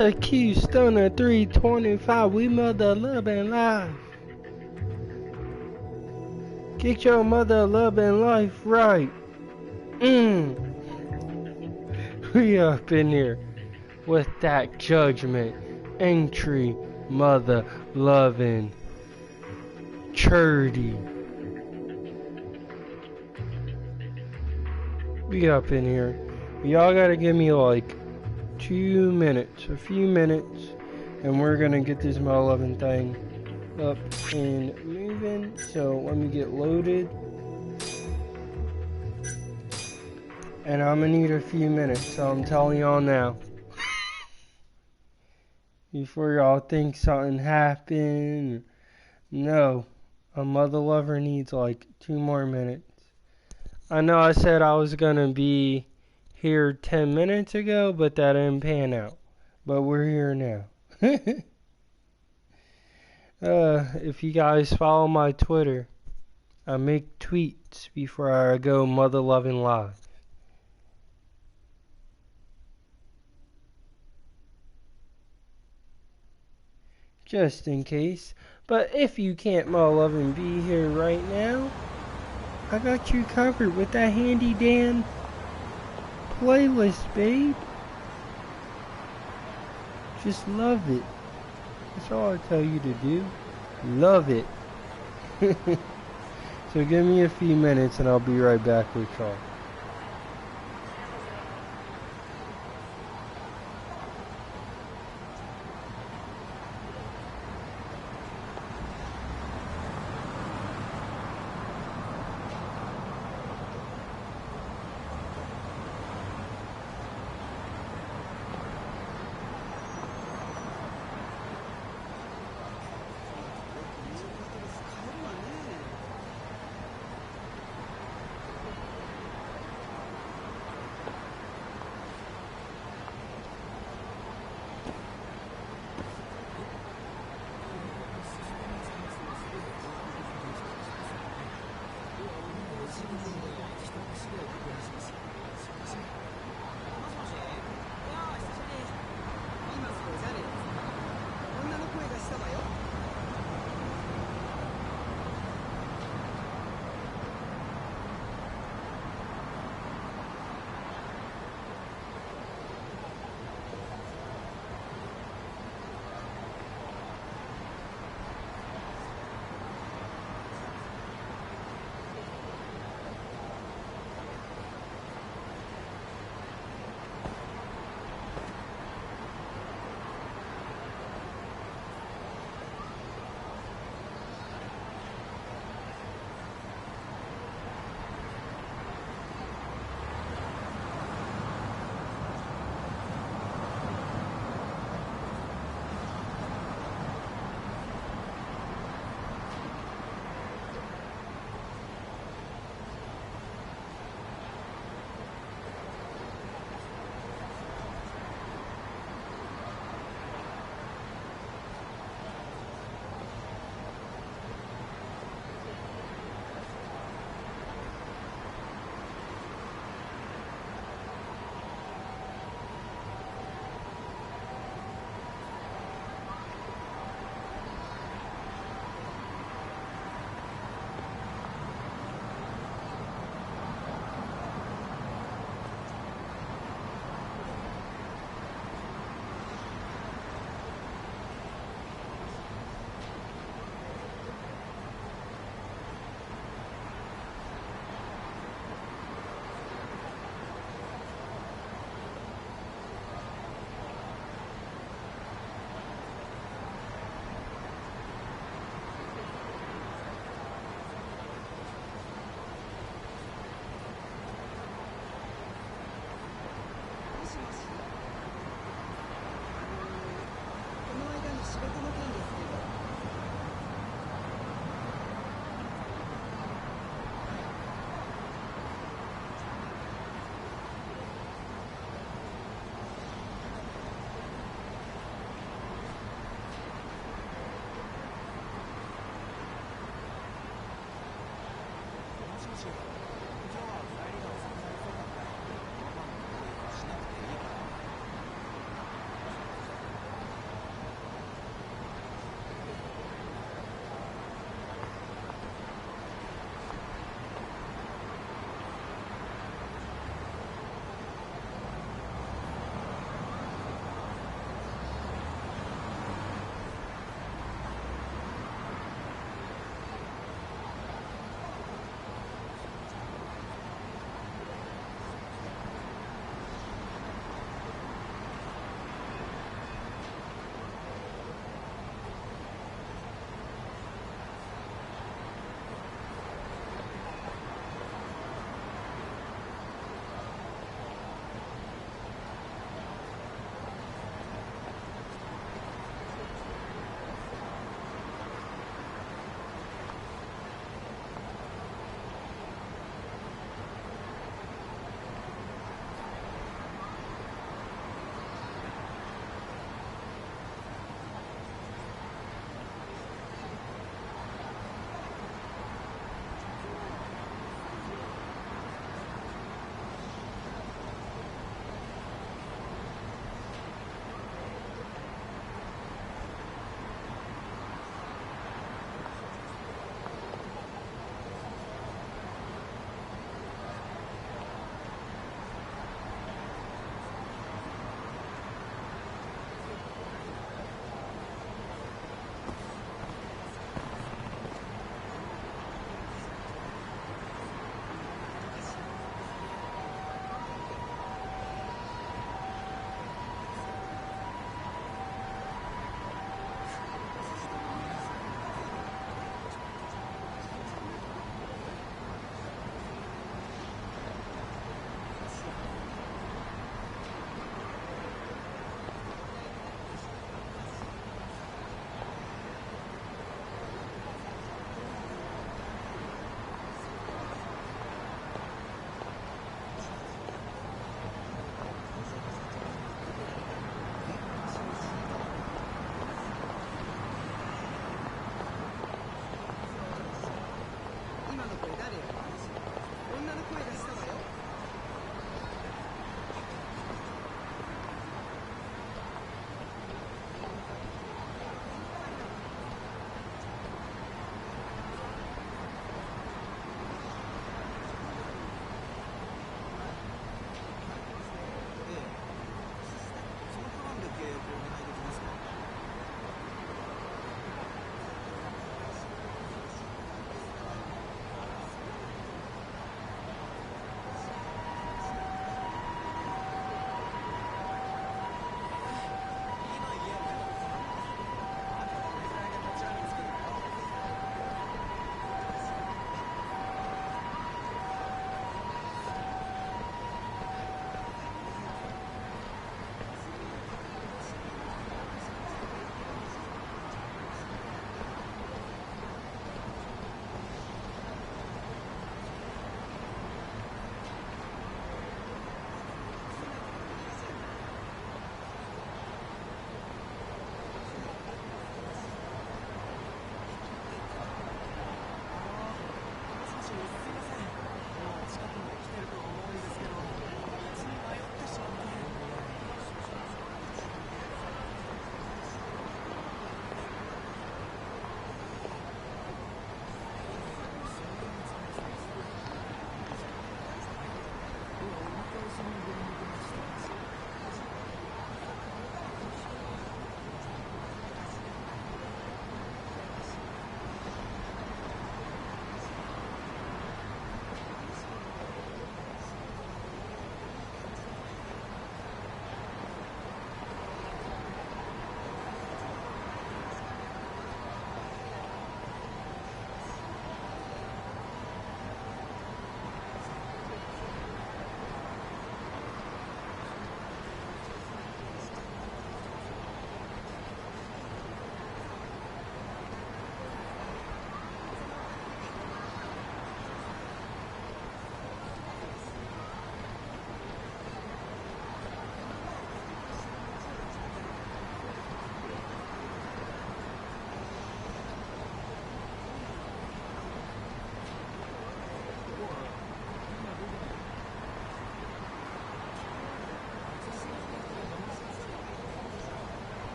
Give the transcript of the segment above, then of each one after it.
A Qstunna325, we Mothaloving live. Get your Mothaloving life right. We up in here with that Judgement entry Mothaloving Churdy. We up in here. Y'all gotta give me like 2 minutes, a few minutes, and we're gonna get this Mothaloving thing up and moving. So let me get loaded, and I'm gonna need a few minutes, so I'm telling y'all now before y'all think something happened. No, a Mothaloving needs like 2 more minutes. I know I said I was gonna be here 10 minutes ago, but that didn't pan out. But we're here now. If you guys follow my Twitter, I make tweets before I go Mothaloving live. Just in case. But if you can't Mothaloving be here right now, I got you covered with that handy Dan playlist, babe. Just love it. That's all I tell you to do. Love it. So give me a few minutes and I'll be right back with y'all.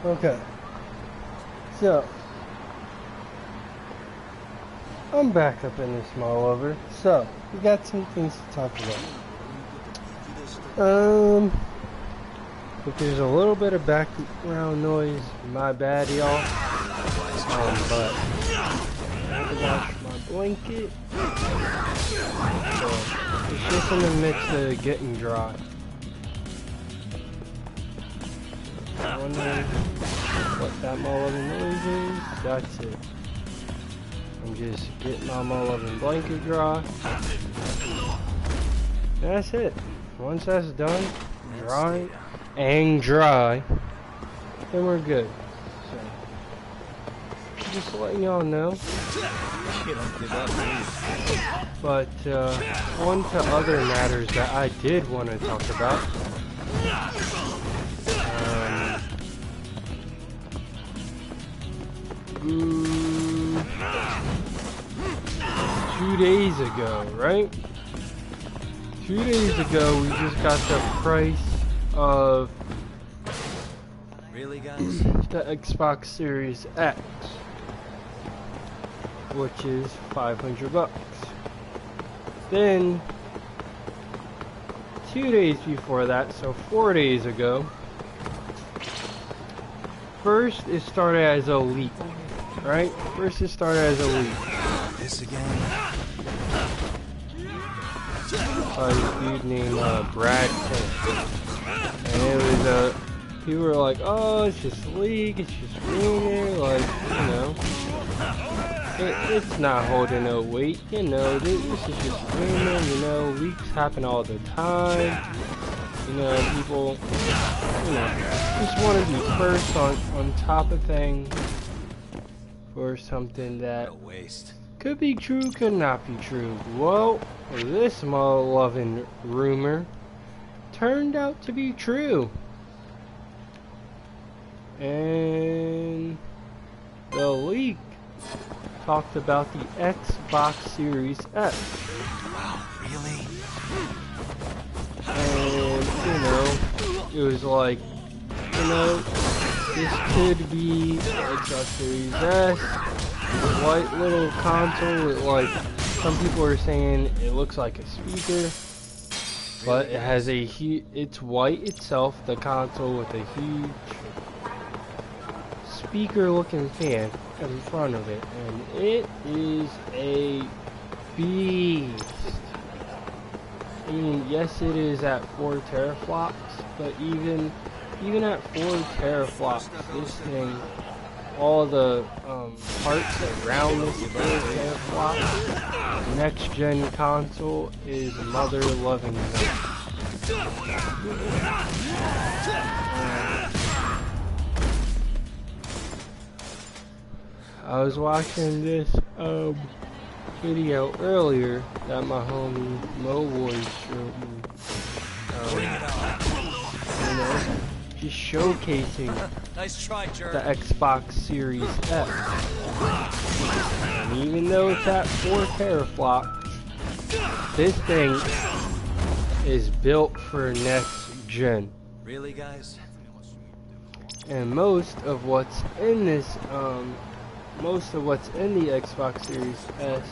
Okay. So, I'm back up in this Mothaloving. So, we got some things to talk about. If there's a little bit of background noise, my bad, y'all. But I have to wash my blanket. So, it's just in the midst of getting dry. I wonder what that Mothaloving noise is. That's it. I'm just getting my Mothaloving blanket dry. That's it. Once that's done, dry, then we're good. So, just letting y'all know. But on to other matters that I did want to talk about. 2 days ago, right? 2 days ago, we just got the price of the Xbox Series X, which is $500. Then 2 days before that, so 4 days ago, first it started as a leak, right? First it started as a leak. This again? By this dude named Brad Pitt. And it was people were like, oh, it's just a leak, it's just rumor, like, you know. It's not holding no weight, you know, this is just rumor, you know, leaks happen all the time. You know, people, you know, just want to be first on top of things for something that could be true, could not be true. Well, this Mothaloving rumor turned out to be true. And the leak talked about the Xbox Series X. Wow, really? And, you know, it was like, you know, this could be the Xbox Series S, white little console with, like, some people are saying it looks like a speaker, but it has a it's white itself, the console, with a huge speaker looking fan in front of it, and it is a beast. I mean, yes, it is at 4 teraflops, but even at 4 teraflops, this thing, all the parts around this 4 teraflop next gen console is mother-loving. I was watching this video earlier that my homie Mo Boy showed me. You know, just showcasing the Xbox Series X. And even though it's at 4 teraflops, this thing is built for next gen. Really, guys? And most of what's in this, most of what's in the Xbox Series S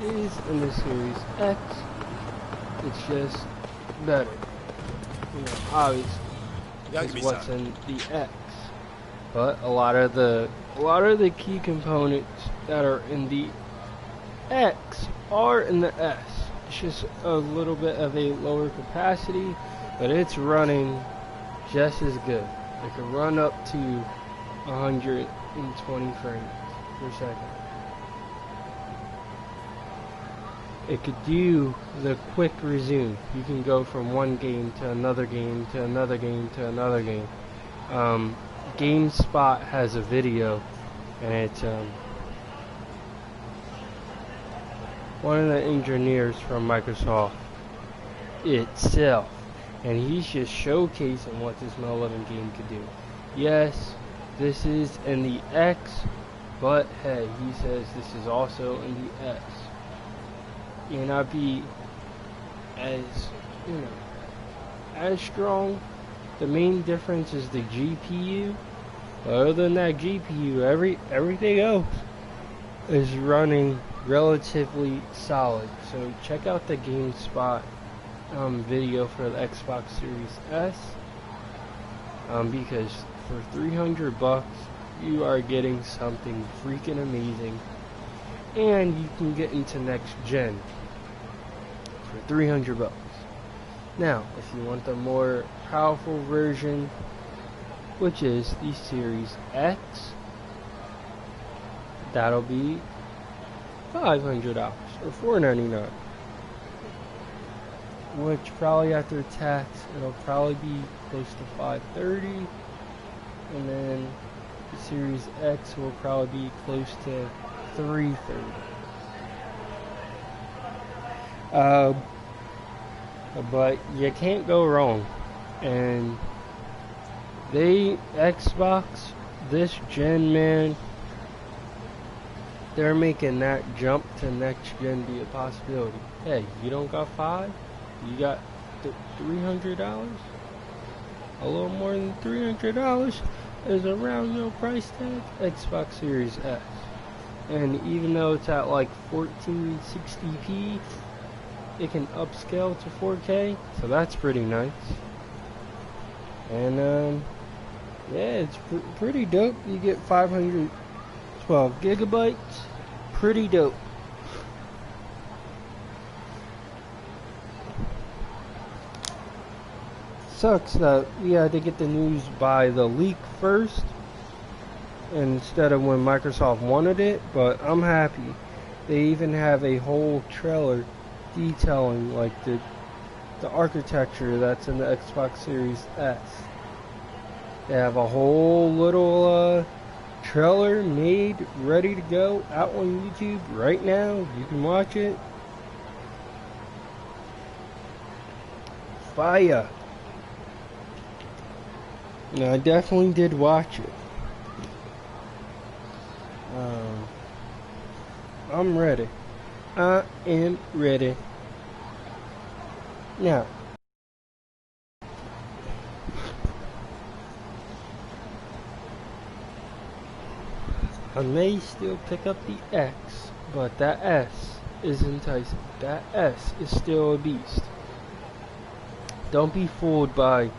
is in the Series X. It's just better. You know, obviously, is what's in the X. But a lot of the key components that are in the X are in the S. It's just a little bit of a lower capacity, but it's running just as good. It can run up to 120 frames per second. It could do the quick resume. You can go from one game to another game to another game to another game. GameSpot has a video, and it's one of the engineers from Microsoft itself, and he's just showcasing what this Mothaloving game could do. Yes, this is in the X, but hey, he says this is also in the S. May not be as, you know, as strong, The main difference is the GPU. Other than that GPU, everything else is running relatively solid. So check out the GameSpot video for the Xbox Series S, because for $300 you are getting something freaking amazing, and you can get into next gen for $300. Now, if you want the more powerful version, which is the Series X, that'll be $500 or $499. Which probably after tax, it'll probably be close to $530, and then the Series X will probably be close to $330. But you can't go wrong, and Xbox, this gen, man, they're making that jump to next gen be a possibility. Hey, you don't got $5? You got $300? A little more than $300 is around your price tag. Xbox Series S. And even though it's at like 1460p, it can upscale to 4K, so that's pretty nice. And yeah, it's pretty dope. You get 512 gigabytes. Pretty dope. Sucks that we had to get the news by the leak first instead of when Microsoft wanted it, but I'm happy. They even have a whole trailer detailing like the architecture that's in the Xbox Series S. They have a whole little trailer made, ready to go, out on YouTube right now. You can watch it. Fire. No, I definitely did watch it. I'm ready. I am ready. Now, I may still pick up the X, but that S is enticing. That S is still a beast. Don't be fooled by,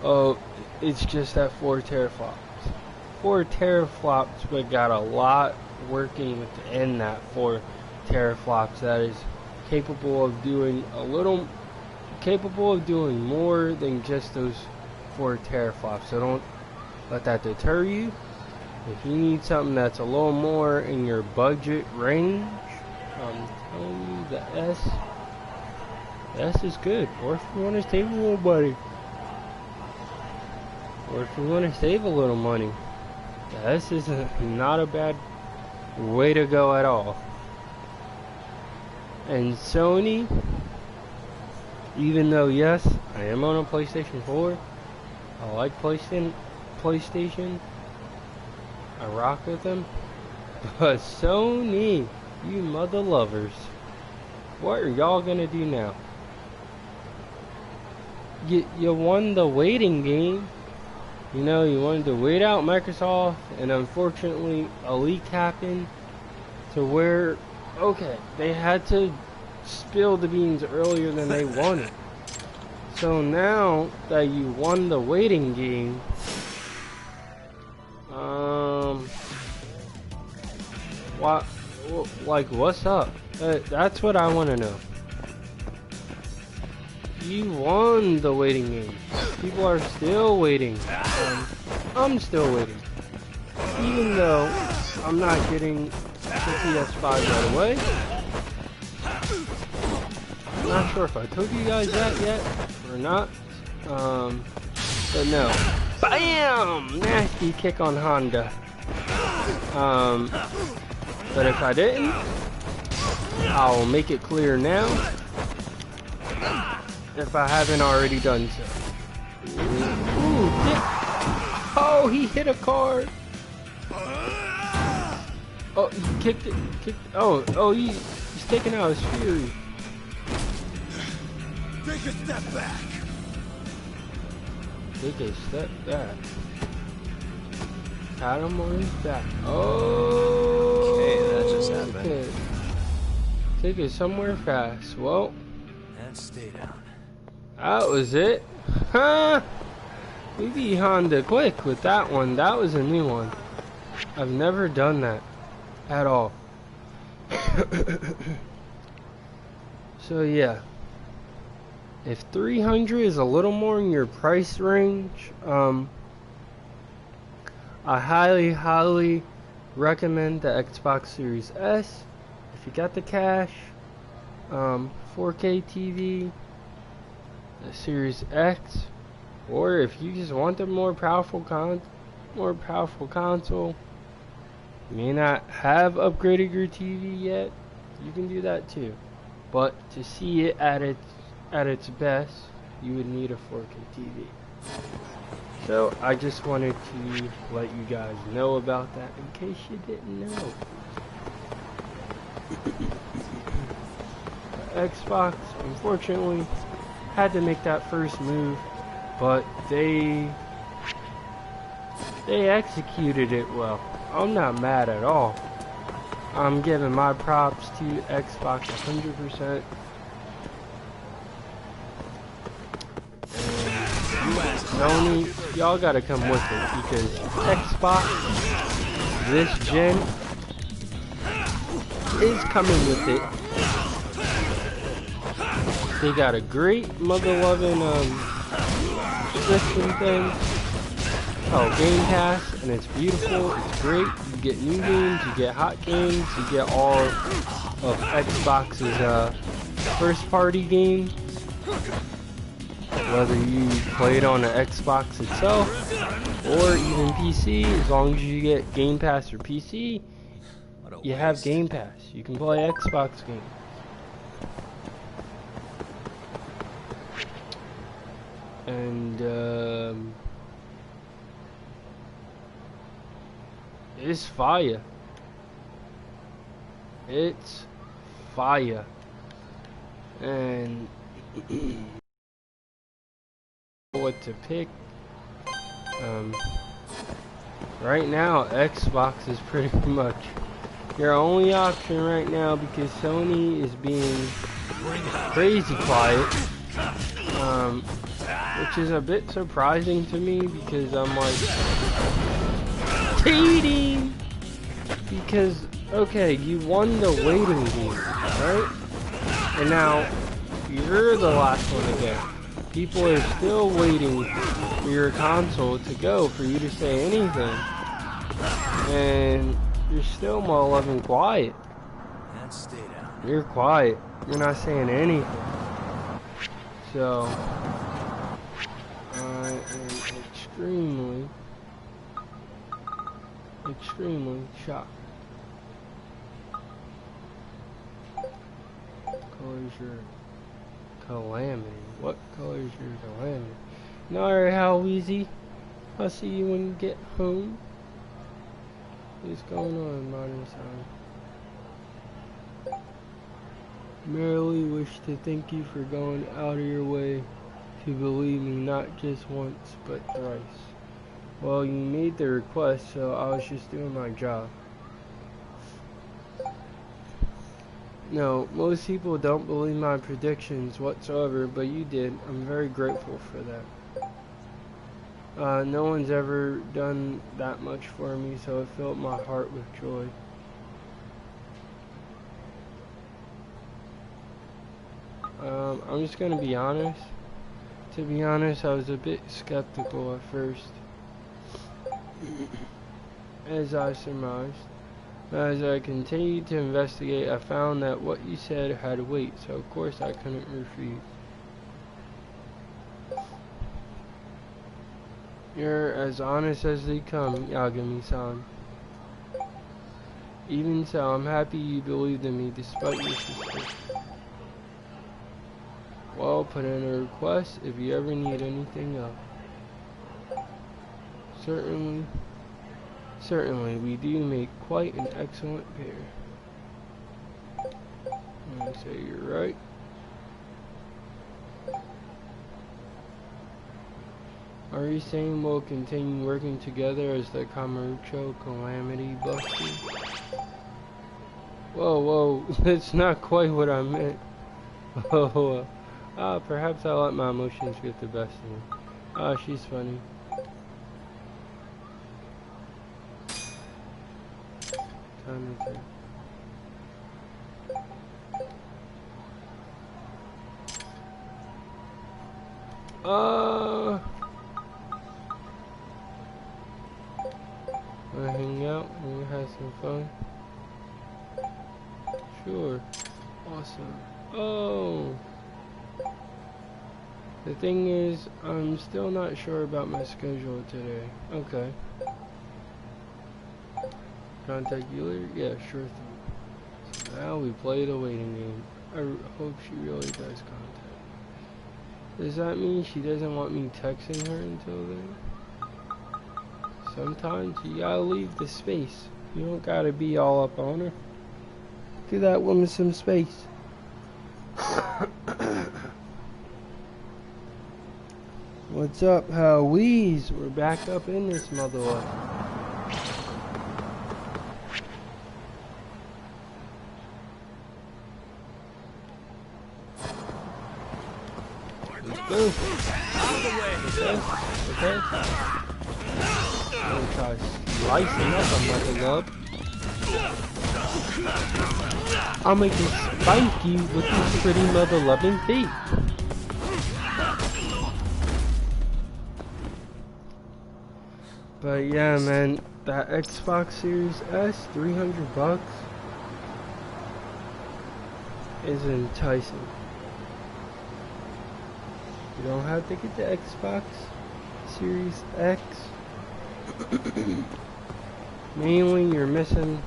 oh, it's just that 4 teraflops. 4 teraflops, but got a lot working within that 4 teraflops that is capable of doing more than just those 4 teraflops. So don't let that deter you. If you need something that's a little more in your budget range, I'm telling you the S is good. Or if you want to save a little money, the S is not a bad way to go at all. And Sony, even though yes, I am on a PlayStation 4, I like PlayStation, I rock with them, but Sony, you mother lovers, what are y'all gonna do now? You won the waiting game. You know, you wanted to wait out Microsoft, and unfortunately a leak happened to where, okay, they had to spill the beans earlier than they wanted. So now that you won the waiting game, what's up? That's what I want to know. You won the waiting game. People are still waiting. I'm still waiting. Even though I'm not getting the PS5 right away. I'm not sure if I told you guys that yet or not. But no. BAM! Nasty kick on Honda. But if I didn't, I'll make it clear now. If I haven't already done so. Ooh, oh, he hit a car. Oh, he kicked it. Oh, he's taking out his fury. Take a step back. Take a step back. Pat him on his back. Oh! Okay, that just happened. Okay. Take it somewhere fast. Well, And stay down. that was it. Huh? We beat Honda quick with that one. That was a new one. I've never done that at all. So yeah. If 300 is a little more in your price range, I highly recommend the Xbox Series S. If you got the cash, 4K TV, the Series X, or if you just want the more powerful console, you may not have upgraded your TV yet, you can do that too. But to see it at its best, you would need a 4K TV. So I just wanted to let you guys know about that in case you didn't know. Xbox, unfortunately, had to make that first move, but they executed it well. I'm not mad at all. I'm giving my props to Xbox 100%. Sony, y'all gotta come with it because Xbox this gen is coming with it. They got a great Mothaloving system thing called Game Pass, and it's beautiful, it's great. You get new games, you get hot games, you get all of Xbox's first party games. Whether you play it on the Xbox itself or even PC, as long as you get Game Pass or PC, you have Game Pass. You can play Xbox games. And it's fire. It's fire. And what to pick. Right now Xbox is pretty much your only option right now because Sony is being crazy quiet, which is a bit surprising to me because I'm like cheating, because okay, you won the waiting game, right? And now you're the last one to go. People are still waiting for your console to go for you to say anything, and you're still Mothaloving quiet. And stay down. You're quiet. You're not saying anything. So I am extremely shocked. Color's your calamity. What color is your calamity? Alright, how easy? I'll see you when you get home. What's going on, modern sound? Merely wish to thank you for going out of your way to believe me not just once, but thrice. Well, you made the request, so I was just doing my job. No, most people don't believe my predictions whatsoever, but you did. I'm very grateful for that. No one's ever done that much for me, so it filled my heart with joy. I'm just gonna be honest. To be honest, I was a bit skeptical at first, as I surmised. As I continued to investigate, I found that what you said had weight, so of course I couldn't refuse. You're as honest as they come, Yagami-san. Even so, I'm happy you believed in me despite your suspicion. Well, put in a request if you ever need anything else. Certainly, we do make quite an excellent pair. I'm gonna say you're right. Are you saying we'll continue working together as the Kamurocho Calamity Busters? Whoa, whoa, that's not quite what I meant. Oh, perhaps I let my emotions get the best of me. Oh, she's funny. Time to take. Wanna hang out? Wanna have some fun? Sure. Awesome. Oh! The thing is, I'm still not sure about my schedule today. Okay. Contact you later? Yeah, sure thing. So now we play the waiting game. I hope she really does contact. Does that mean she doesn't want me texting her until then? Sometimes you gotta leave the space. You don't gotta be all up on her. Give that woman some space. What's up, Howies? We're back up in this motherfucker. Let's go. Out of the way. Okay. I'm gonna try slicing up a mother love. I'll make it spiky with these pretty mother loving feet. But yeah, man, that Xbox Series S, $300 is enticing. You don't have to get the Xbox Series X. Mainly, you're missing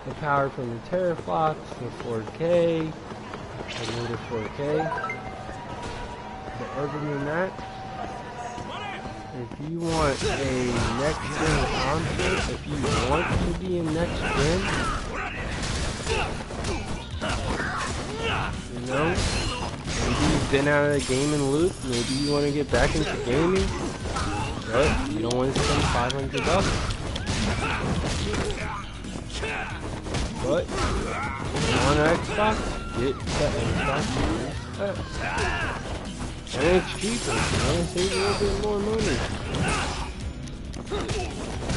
the power from the teraflops, the 4K, the native 4K. But other than that, if you want a next-gen console, if you want to be a next-gen, you know, maybe you've been out of the gaming loop, maybe you want to get back into gaming, but you don't want to spend $500. But if you want an Xbox, get the Xbox Series X. And it's cheaper, you know, save a little bit more money.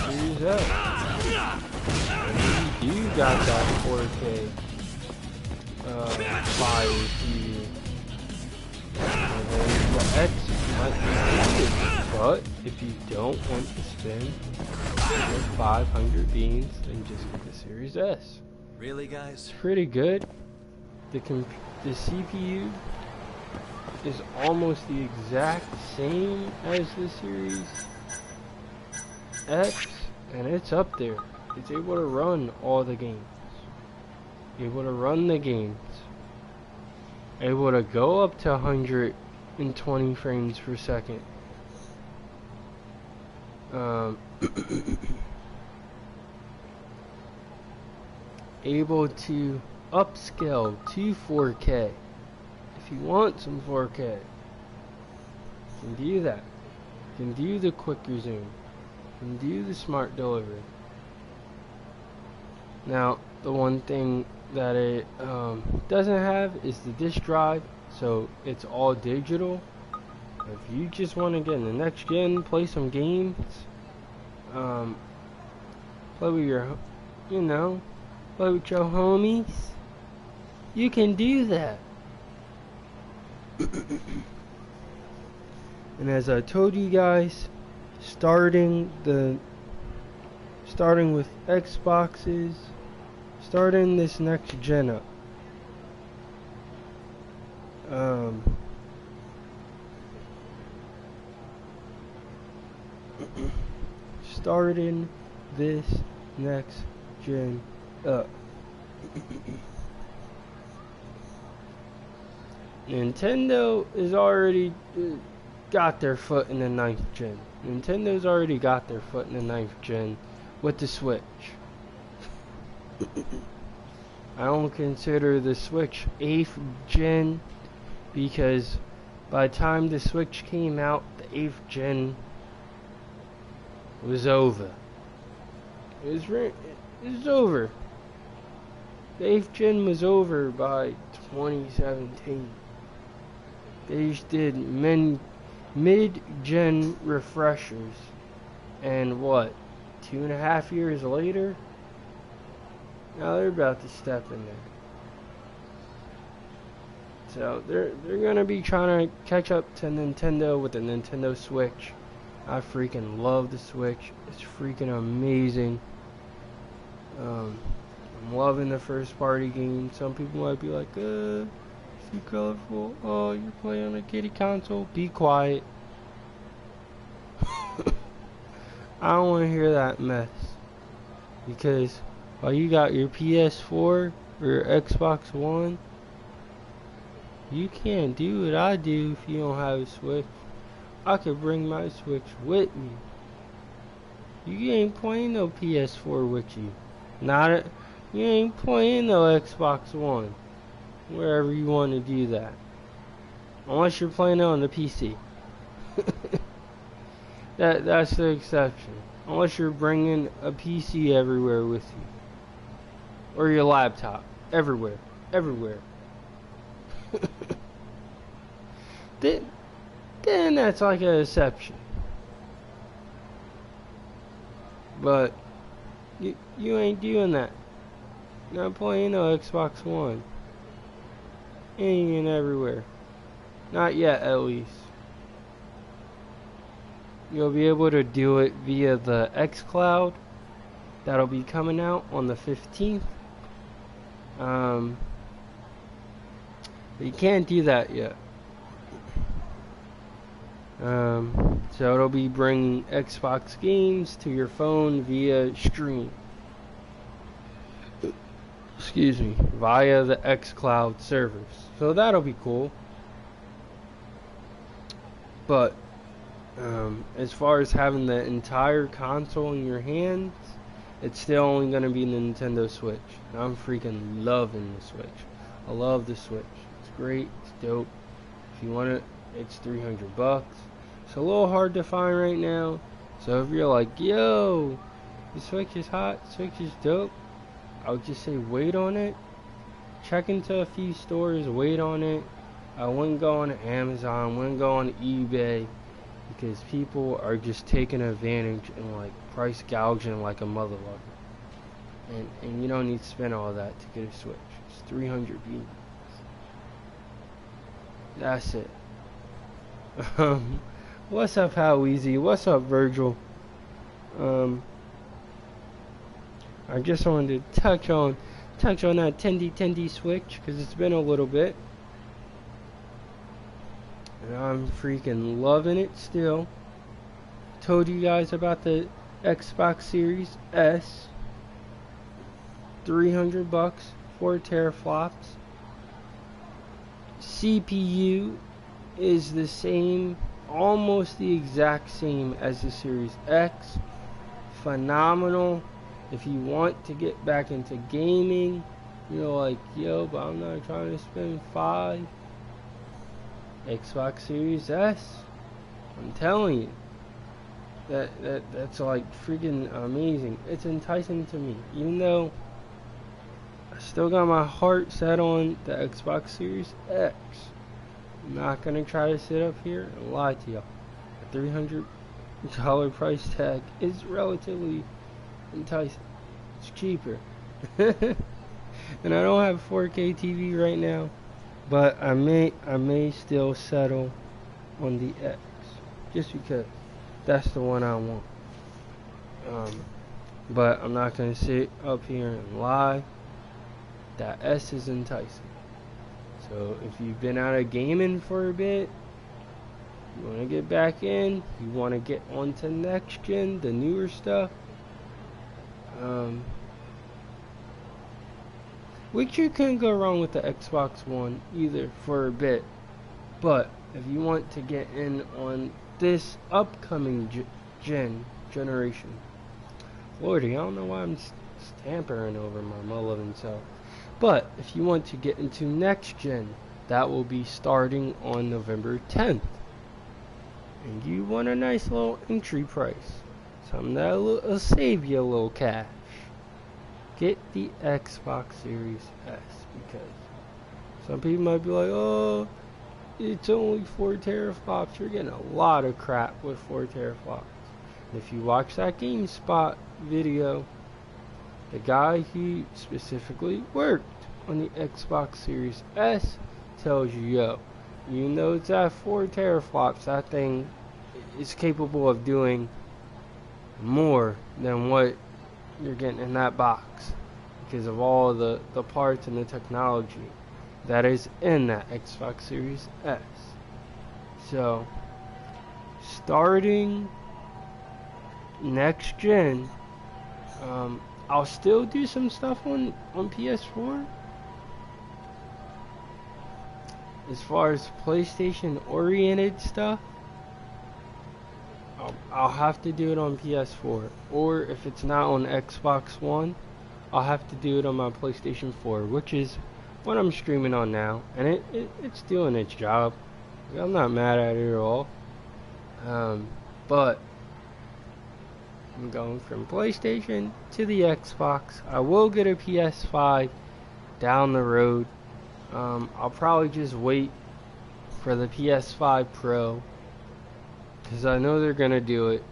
Series X. You got that 4K fire TV. And then the X might be needed. But if you don't want to spend 500 beans, then just get the Series S. Really, guys? It's pretty good. The CPU is almost the exact same as the Series X, and it's up there. It's able to run all the games. Able to run the games. Able to go up to 120 frames per second. Able to upscale to 4K. If you want some 4K, you can do that. You can do the quick resume. You can do the smart delivery. Now, the one thing that it doesn't have is the disk drive, so it's all digital. If you just want to get in the next gen, play some games, play with your, you know, play with your homies, you can do that. And as I told you guys, starting with Xboxes, starting this next gen up, starting this next gen up. Nintendo is already got their foot in the 9th gen. Nintendo's already got their foot in the 9th gen with the Switch. I don't consider the Switch 8th gen because by the time the Switch came out, the 8th gen was over. It was over. The 8th gen was over by 2017. They just did mid-gen refreshers, and what, 2.5 years later, now they're about to step in there. So they're gonna be trying to catch up to Nintendo with the Nintendo Switch. I freaking love the Switch. It's freaking amazing. I'm loving the first party game. Some people might be like, it's too colorful. Oh, you're playing on a kiddie console. Be quiet. I don't want to hear that mess. Because while you got your PS4 or your Xbox One, you can't do what I do if you don't have a Switch. I could bring my Switch with me. You ain't playing no PS4 with you. You ain't playing no Xbox One. Wherever you want to do that. Unless you're playing it on the PC. That's the exception. Unless you're bringing a PC everywhere with you. Or your laptop. Everywhere. Then that's like an exception. But you ain't doing that. Not playing no Xbox One. Ain't everywhere. Not yet, at least. You'll be able to do it via the xCloud. That'll be coming out on the 15th. But you can't do that yet. So it'll be bringing Xbox games to your phone via stream. Excuse me, via the xCloud servers. So that'll be cool. But as far as having the entire console in your hands, it's still only going to be the Nintendo Switch. And I'm freaking loving the Switch. I love the Switch. It's great. It's dope. If you want it, it's $300. It's a little hard to find right now. So if you're like, yo, the Switch is hot, Switch is dope, I would just say wait on it. Check into a few stores, wait on it. I wouldn't go on Amazon, wouldn't go on eBay, because people are just taking advantage and like price gouging like a mother lover. And you don't need to spend all that to get a Switch. It's 300 beans. That's it. What's up, How Easy? What's up, Virgil? I just wanted to touch on that Tendy Switch because it's been a little bit, and I'm freaking loving it still. Told you guys about the Xbox Series S, $300, 4 teraflops. CPU is the same, almost the exact same as the Series X. Phenomenal. If you want to get back into gaming, you're like, yo, but I'm not trying to spend $5. Xbox Series S. I'm telling you. That's like freaking amazing. It's enticing to me. Even though I still got my heart set on the Xbox Series X. I'm not gonna try to sit up here and lie to y'all. The $300 price tag is relatively enticing. It's cheaper. And I don't have 4K TV right now, but I may still settle on the X just because that's the one I want. But I'm not gonna sit up here and lie. That S is enticing. So if you've been out of gaming for a bit, you want to get back in, you want to get onto next gen, the newer stuff, which you couldn't go wrong with the Xbox One either for a bit. But if you want to get in on this upcoming generation, Lordy, I don't know why I'm stampering over my Mothaloving self. But if you want to get into next gen, that will be starting on November 10th. And you want a nice little entry price. something that'll save you a little cash. Get the Xbox Series S, because some people might be like, oh, it's only 4 teraflops. You're getting a lot of crap with 4 teraflops. If you watch that GameSpot video, the guy who specifically worked on the Xbox Series S tells you, yo, even though it's at 4 teraflops, that thing is capable of doing more than what you're getting in that box, because of all the parts and the technology that is in that Xbox Series S. So, starting next gen, I'll still do some stuff on PS4. As far as PlayStation oriented stuff, I'll have to do it on PS4, or if it's not on Xbox One, I'll have to do it on my PlayStation 4, which is what I'm streaming on now, and it's doing its job. I'm not mad at it at all. But I'm going from PlayStation to the Xbox. I will get a PS5 down the road. I'll probably just wait for the PS5 Pro, because I know they're gonna do it.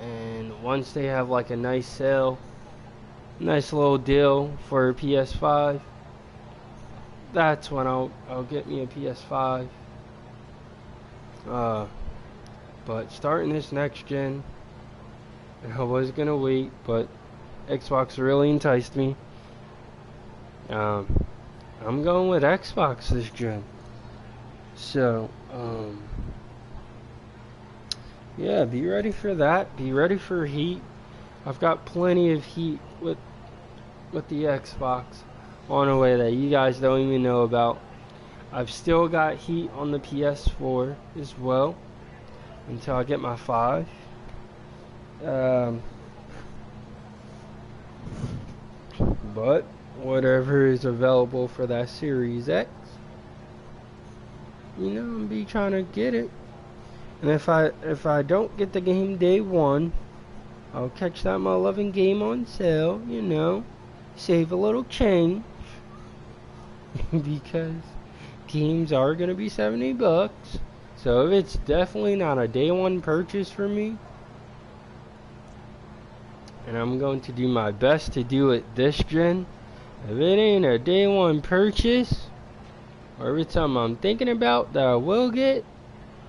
And once they have like a nice sale, nice little deal for a PS5, that's when I'll get me a PS5. But starting this next gen, I was gonna wait, but Xbox really enticed me. I'm going with Xbox this gen. So, yeah, be ready for that. Be ready for heat. I've got plenty of heat with the Xbox on the way that you guys don't even know about. I've still got heat on the PS4 as well until I get my 5. But whatever is available for that Series X, I'm gonna be trying to get it. And if I don't get the game day one, I'll catch that Mothaloving game on sale, save a little change. Because games are gonna be $70. So if it's definitely not a day one purchase for me, and I'm going to do my best to do it this gen, if it ain't a day one purchase, or if it's something I'm thinking about that I will get,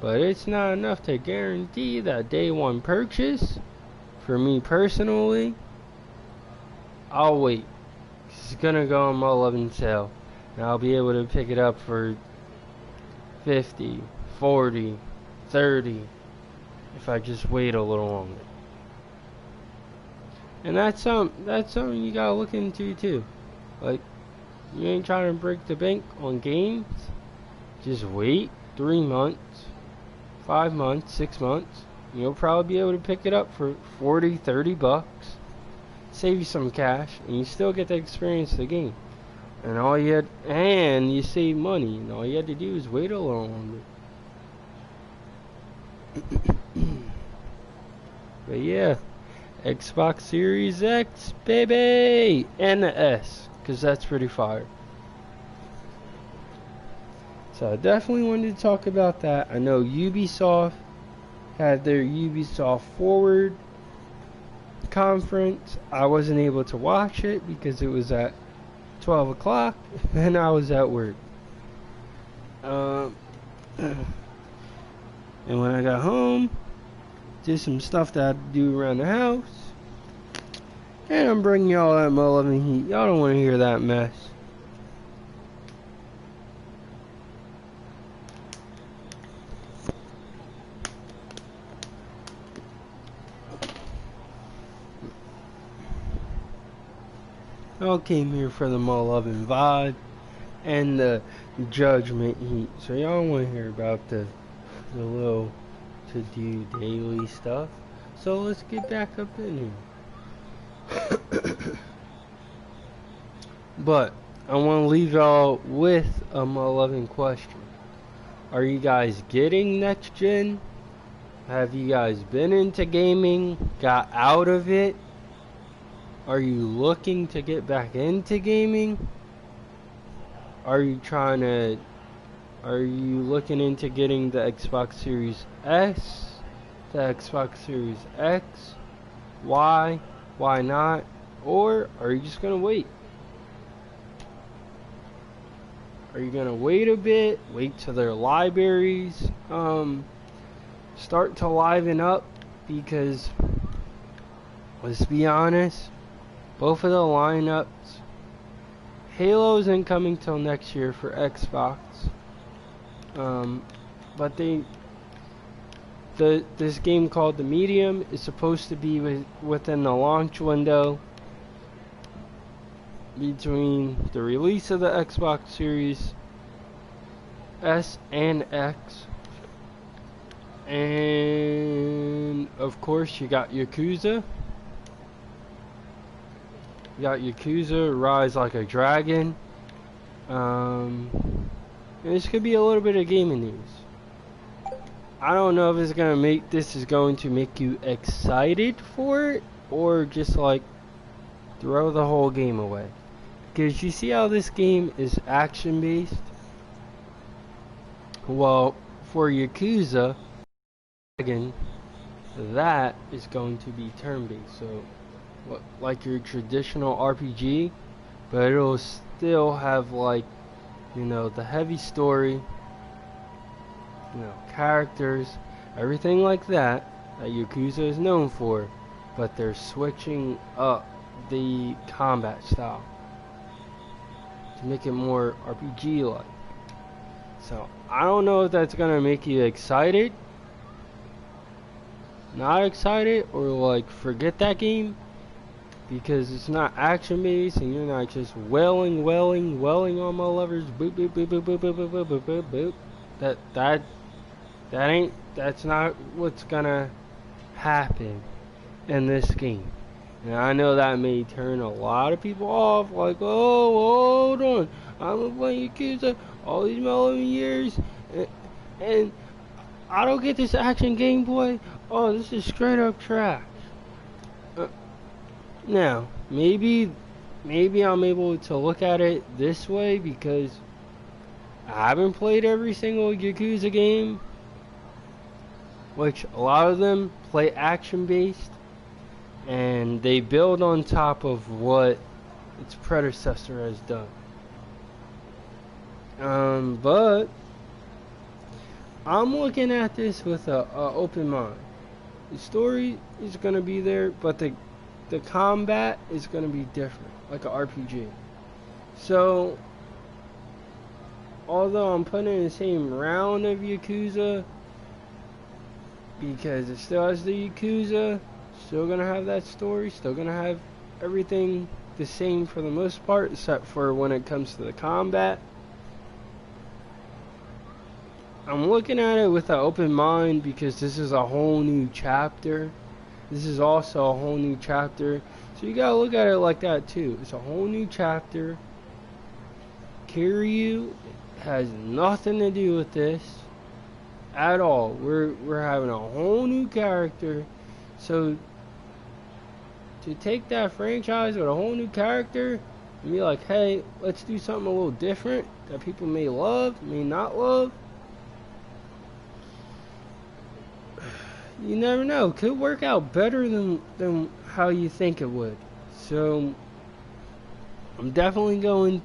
but it's not enough to guarantee that day one purchase, for me personally, I'll wait. It's gonna go on Mothaloving sale, and I'll be able to pick it up for 50, 40, 30, if I just wait a little longer. And that's something you gotta look into too. Like, you ain't trying to break the bank on games, just wait 3 months, 5 months, 6 months. You'll probably be able to pick it up for 40, 30 bucks. Save you some cash, and you still get to experience the game. And you save money, and all you had to do is wait a little longer. But yeah, Xbox Series X, baby! And the S, because that's pretty fire. So I definitely wanted to talk about that. I know Ubisoft had their Ubisoft Forward conference. I wasn't able to watch it because it was at 12 o'clock and I was at work. And when I got home, did some stuff that I had to do around the house. And I'm bringing y'all that Mothaloving heat. Y'all don't want to hear that mess. Y'all came here for the Mothaloving vibe and the Judgement heat. So y'all want to hear about the little to-do daily stuff. So let's get back up in here. But I want to leave y'all with a Mothaloving question. Are you guys getting next gen? Have you guys been into gaming? Got out of it? Are you looking to get back into gaming? Are you looking into getting the Xbox Series S? The Xbox Series X? Why? Why not? Or are you just gonna wait? Are you gonna wait a bit? Wait till their libraries start to liven up? Because let's be honest, both of the lineups, Halo isn't coming till next year for Xbox. But this game called The Medium is supposed to be within the launch window between the release of the Xbox Series S and X. And of course you got Yakuza. You got Yakuza Rise Like a Dragon. And this could be a little bit of gaming news. I don't know if it's going to make you excited for it, or just like throw the whole game away. Because you see how this game is action based? Well, for Yakuza, that is going to be turn based. So, like your traditional RPG, but it'll still have like, the heavy story, characters, everything like that Yakuza is known for, but they're switching up the combat style to make it more RPG-like. So I don't know if that's gonna make you excited, not excited, or like forget that game, because it's not action based and you're not just wailing on my lovers, boop boop boop boop boop boop boop boop boop boop. That's not what's gonna happen in this game. And I know that may turn a lot of people off, like, oh, hold on, I've been playing Yakuza all these 11 years, and I don't get this action gameplay. Oh, this is straight up trash. Now, maybe I'm able to look at it this way because I haven't played every single Yakuza game, which a lot of them play action based, and they build on top of what its predecessor has done. But I'm looking at this with a open mind. The story is gonna be there, but the combat is gonna be different, like an RPG. So, although I'm putting in the same round of Yakuza, because it still has the Yakuza, still gonna have that story, still gonna have everything the same for the most part, except for when it comes to the combat. I'm looking at it with an open mind because this is a whole new chapter. This is also a whole new chapter. So you gotta look at it like that too. It's a whole new chapter. Kiryu has nothing to do with this at all. We're having a whole new character. So to take that franchise with a whole new character and be like, hey, let's do something a little different that people may love, may not love. You never know. Could work out better than how you think it would. So I'm definitely going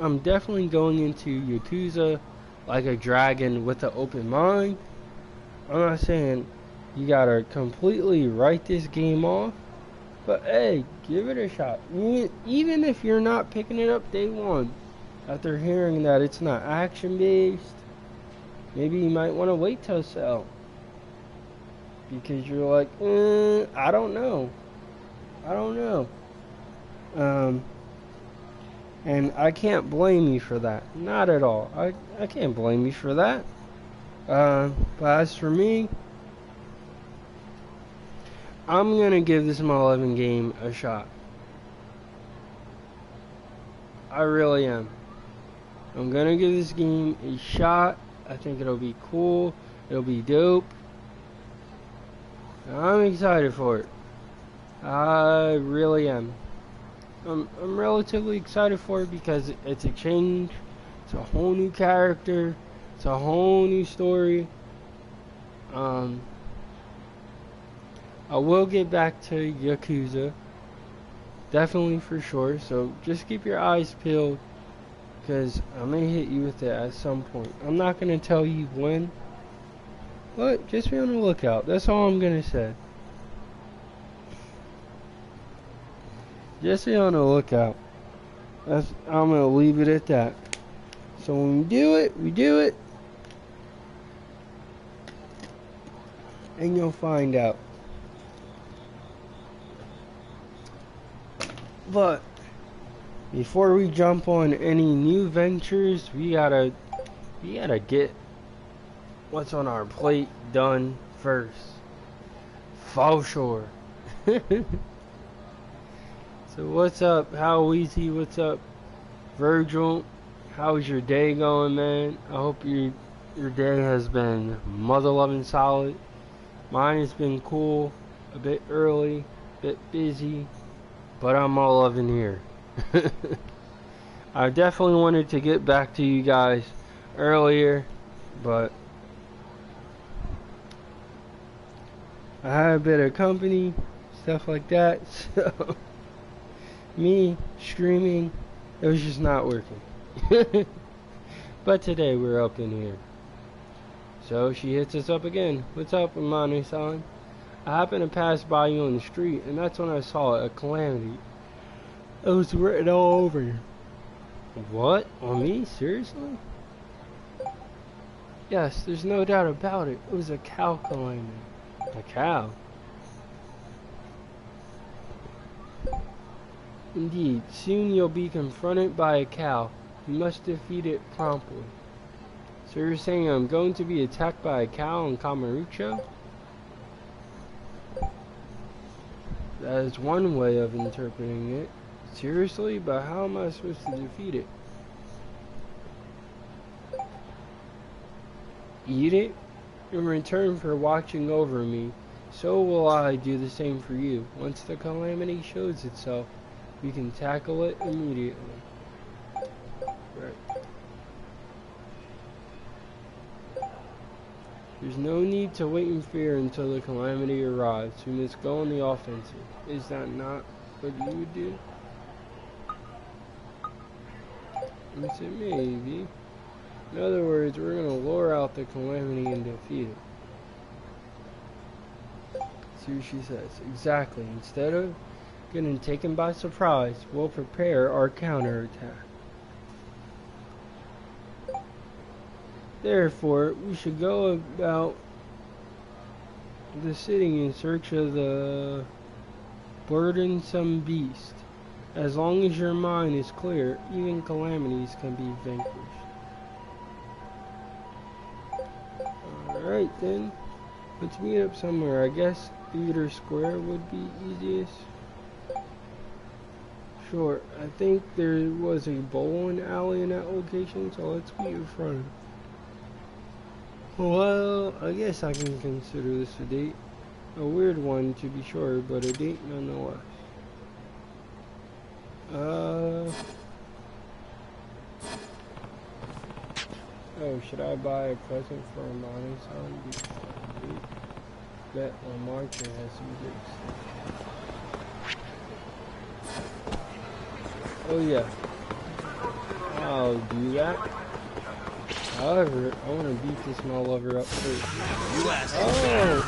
into Yakuza Like a Dragon with an open mind. I'm not saying you gotta completely write this game off, but hey, give it a shot. Even if you're not picking it up day one, after hearing that it's not action based, maybe you might want to wait till sell. Because you're like, I don't know. And I can't blame you for that. Not at all. I can't blame you for that. But as for me, I'm going to give this Mothaloving game a shot. I really am. I'm going to give this game a shot. I think it'll be cool. It'll be dope. I'm excited for it. I really am. I'm relatively excited for it because it's a change. It's a whole new character. It's a whole new story. I will get back to Yakuza. Definitely for sure. So just keep your eyes peeled, because I may hit you with it at some point. I'm not going to tell you when, but just be on the lookout. That's all I'm going to say. Just be on the lookout. I'm going to leave it at that. So when we do it, we do it. And you'll find out. But before we jump on any new ventures, we gotta get what's on our plate done first. For sure. So what's up, Howeezy? What's up, Virgil? How's your day going, man? I hope your day has been mother-loving solid. Mine has been cool, a bit early, a bit busy, but I'm all loving here. I definitely wanted to get back to you guys earlier, but I had a bit of company, stuff like that, so me streaming, it was just not working. But today we're up in here. So she hits us up again. What's up, Amani-san? I happened to pass by you on the street, and that's when I saw a calamity. It was written all over you. What? On me? Seriously? Yes, there's no doubt about it. It was a cow calamity. A cow? Indeed, soon you'll be confronted by a cow. You must defeat it promptly. So you're saying I'm going to be attacked by a cow in Kamurocho? That is one way of interpreting it. Seriously? But how am I supposed to defeat it? Eat it? In return for watching over me, so will I do the same for you. Once the calamity shows itself, we can tackle it immediately. Right. There's no need to wait in fear until the calamity arrives. We must go on the offensive. Is that not what you would do? I said maybe. In other words, we're gonna lure out the calamity and defeat it. See what she says. Exactly. Instead of getting taken by surprise, we'll prepare our counterattack. Therefore, we should go about the city in search of the burdensome beast. As long as your mind is clear, even calamities can be vanquished. Alright then, let's meet up somewhere. I guess Theater Square would be easiest. Sure, I think there was a bowling alley in that location, so let's meet in front of it. Well, I guess I can consider this a date. A weird one to be sure, but a date nonetheless. Oh, should I buy a present for Amani-san? Bet Lamar has some dicks. Oh yeah, I'll do that. However, I want to beat this motherlover up first.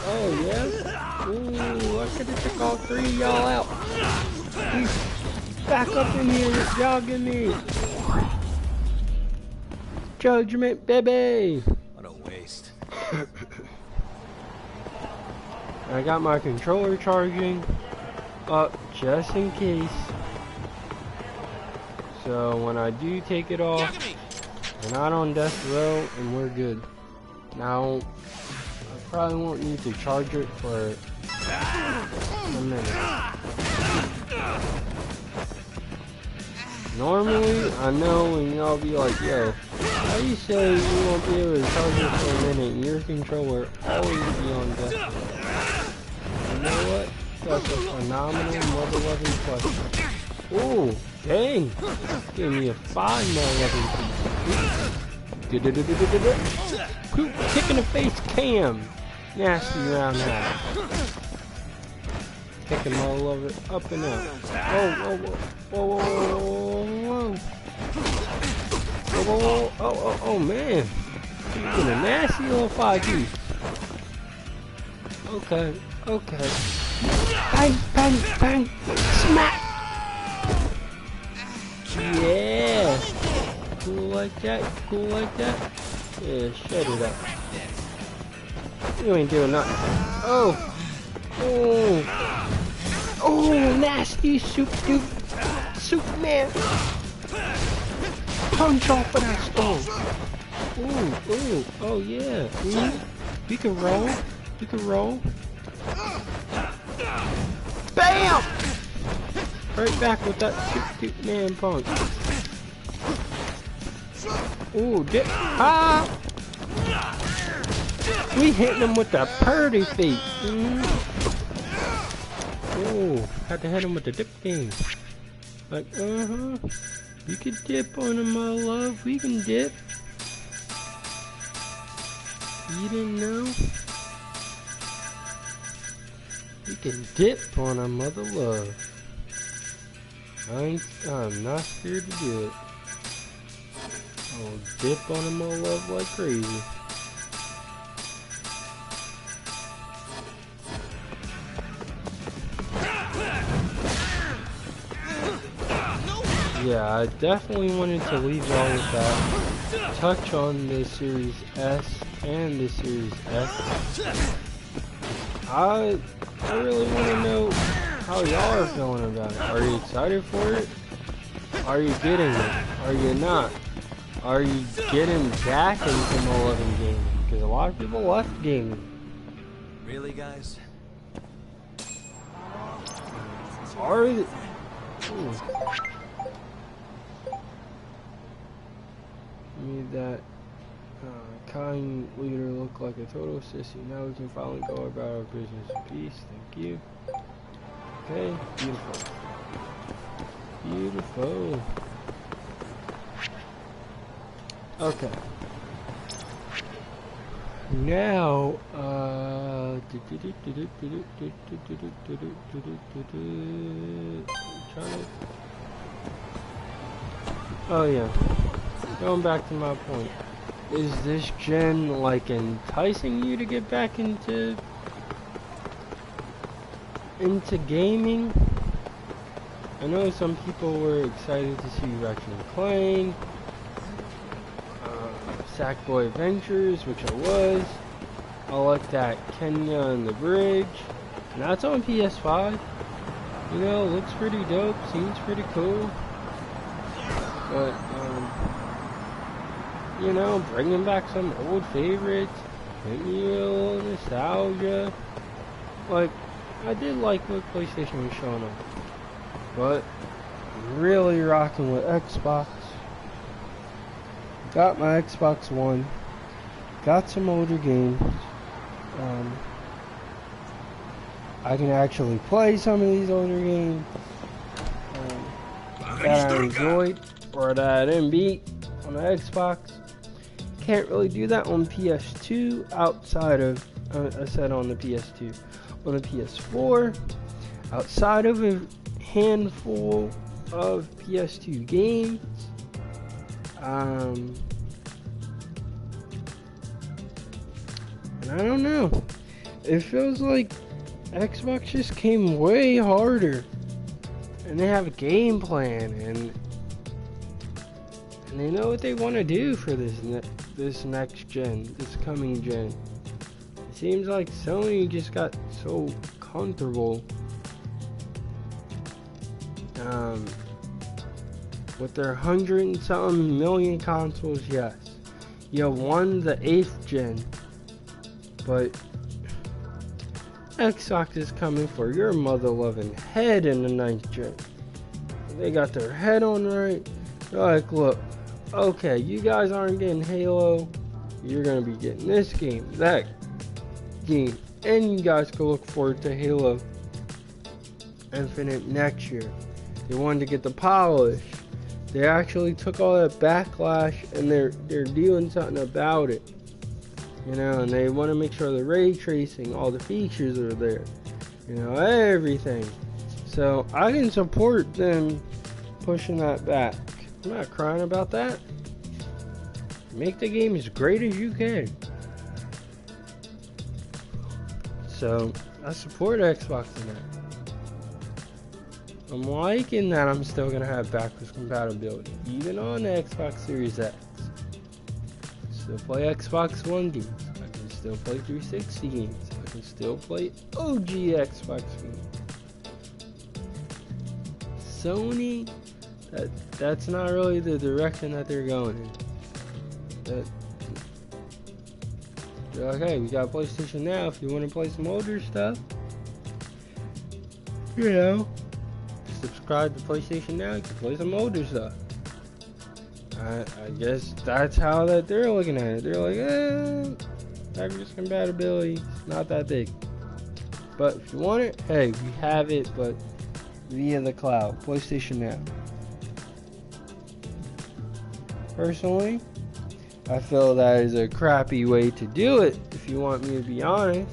Oh yeah? Ooh, I could have took all three of y'all out. He's back up in here, jogging me. Judgment, baby! What a waste. I got my controller charging up just in case. So when I do take it off, we're not on death row and we're good. Now, I probably won't need to charge it for a minute. Normally, I know when y'all be like, yo, how you say you won't be able to charge it for a minute and your controller always be on death row? know what? That's a phenomenal mother-loving question. Ooh, dang. Give me a 5 mother-loving piece. Kick in the face, Cam. Nasty round now. Kicking mother-loving up and up. Whoa, whoa, whoa. Whoa, whoa, whoa, whoa, whoa, whoa, oh, man. You're getting a nasty little 5 piece. Okay, okay. Bang, bang, bang. Smack. Yeah. Cool like that, cool like that. Yeah, shut it up. You ain't doing nothing. Oh. Oh. Oh, nasty soup dude. Superman. Punch off of that stone. Ooh, ooh, oh yeah. We can roll. We can roll. Bam! Right back with that Superman punch. Ooh, dip. Ah! We hitting him with the purdy feet. Ooh, had to hit him with the dip game. Like, you can dip on him, my love. We can dip. You didn't know? You can dip on him, mother love. I'm not scared to do it. I'll dip on him, my love, like crazy. Yeah, I definitely wanted to leave y'all with that. Touch on the Series S and the Series X. I really want to know how y'all are feeling about it. Are you excited for it? Are you getting it? Are you not? Are you getting back into Mothaloving gaming? Because a lot of people left gaming. Really, guys? Are they? Made that kind leader look like a total sissy. Now we can finally go about our business in peace. Thank you. Okay, beautiful. Beautiful. Okay. Now, oh yeah. Going back to my point. Is this gen like enticing you to get back into gaming? I know some people were excited to see Ratchet and Clank, Sackboy Adventures, which I was. I like that Kenya and the Bridge, and that's on PS5. You know, looks pretty dope, seems pretty cool. But you know, bringing back some old favorites, maybe a little nostalgia. Like, I did like what PlayStation was showing up, but I'm really rocking with Xbox. Got my Xbox One, got some older games. I can actually play some of these older games that I enjoyed or that I didn't beat on the Xbox. Can't really do that on PS2 outside of, I said on the PS2, on the PS4, outside of a handful of PS2 games. And I don't know, it feels like Xbox just came way harder, and they have a game plan, and they know what they want to do for this next gen, this coming gen. It seems like Sony just got so comfortable with their 100 and something million consoles. Yes, you won the 8th gen, but Xbox is coming for your mother-loving head in the 9th gen. They got their head on right. They're like, look, okay, you guys aren't getting Halo, you're gonna be getting this game, that game, And you guys can look forward to Halo Infinite next year. They wanted to get the polish. They actually took all that backlash and they're doing something about it. You know, and they want to make sure the ray tracing, all the features are there. You know, everything. So I can support them pushing that back. I'm not crying about that. Make the game as great as you can. So I support Xbox in that. I'm liking that I'm still going to have backwards compatibility, even on the Xbox Series X. Still play Xbox One games. I can still play 360 games. I can still play OG Xbox games. Sony, that's not really the direction that they're going in. They're like, hey, we got PlayStation Now. If you want to play some older stuff, you know, subscribe to PlayStation Now, you can play some older stuff. I guess that's how that they're looking at it. They're like, backwards compatibility, it's not that big. But if you want it, hey, we have it, but via the cloud, PlayStation Now. Personally, I feel that is a crappy way to do it, if you want me to be honest.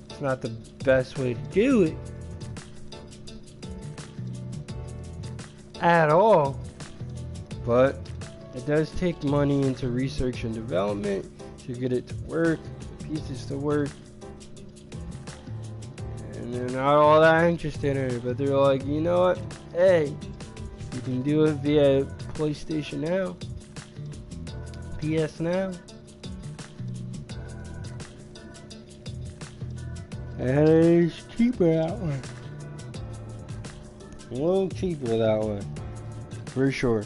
It's not the best way to do it. At all. But it does take money into research and development to get it to work, the pieces to work. And they're not all that interested in it, but they're like, you know what? Hey, you can do it via PlayStation Now, PS Now. And it's cheaper that way. A little cheaper that way, for sure.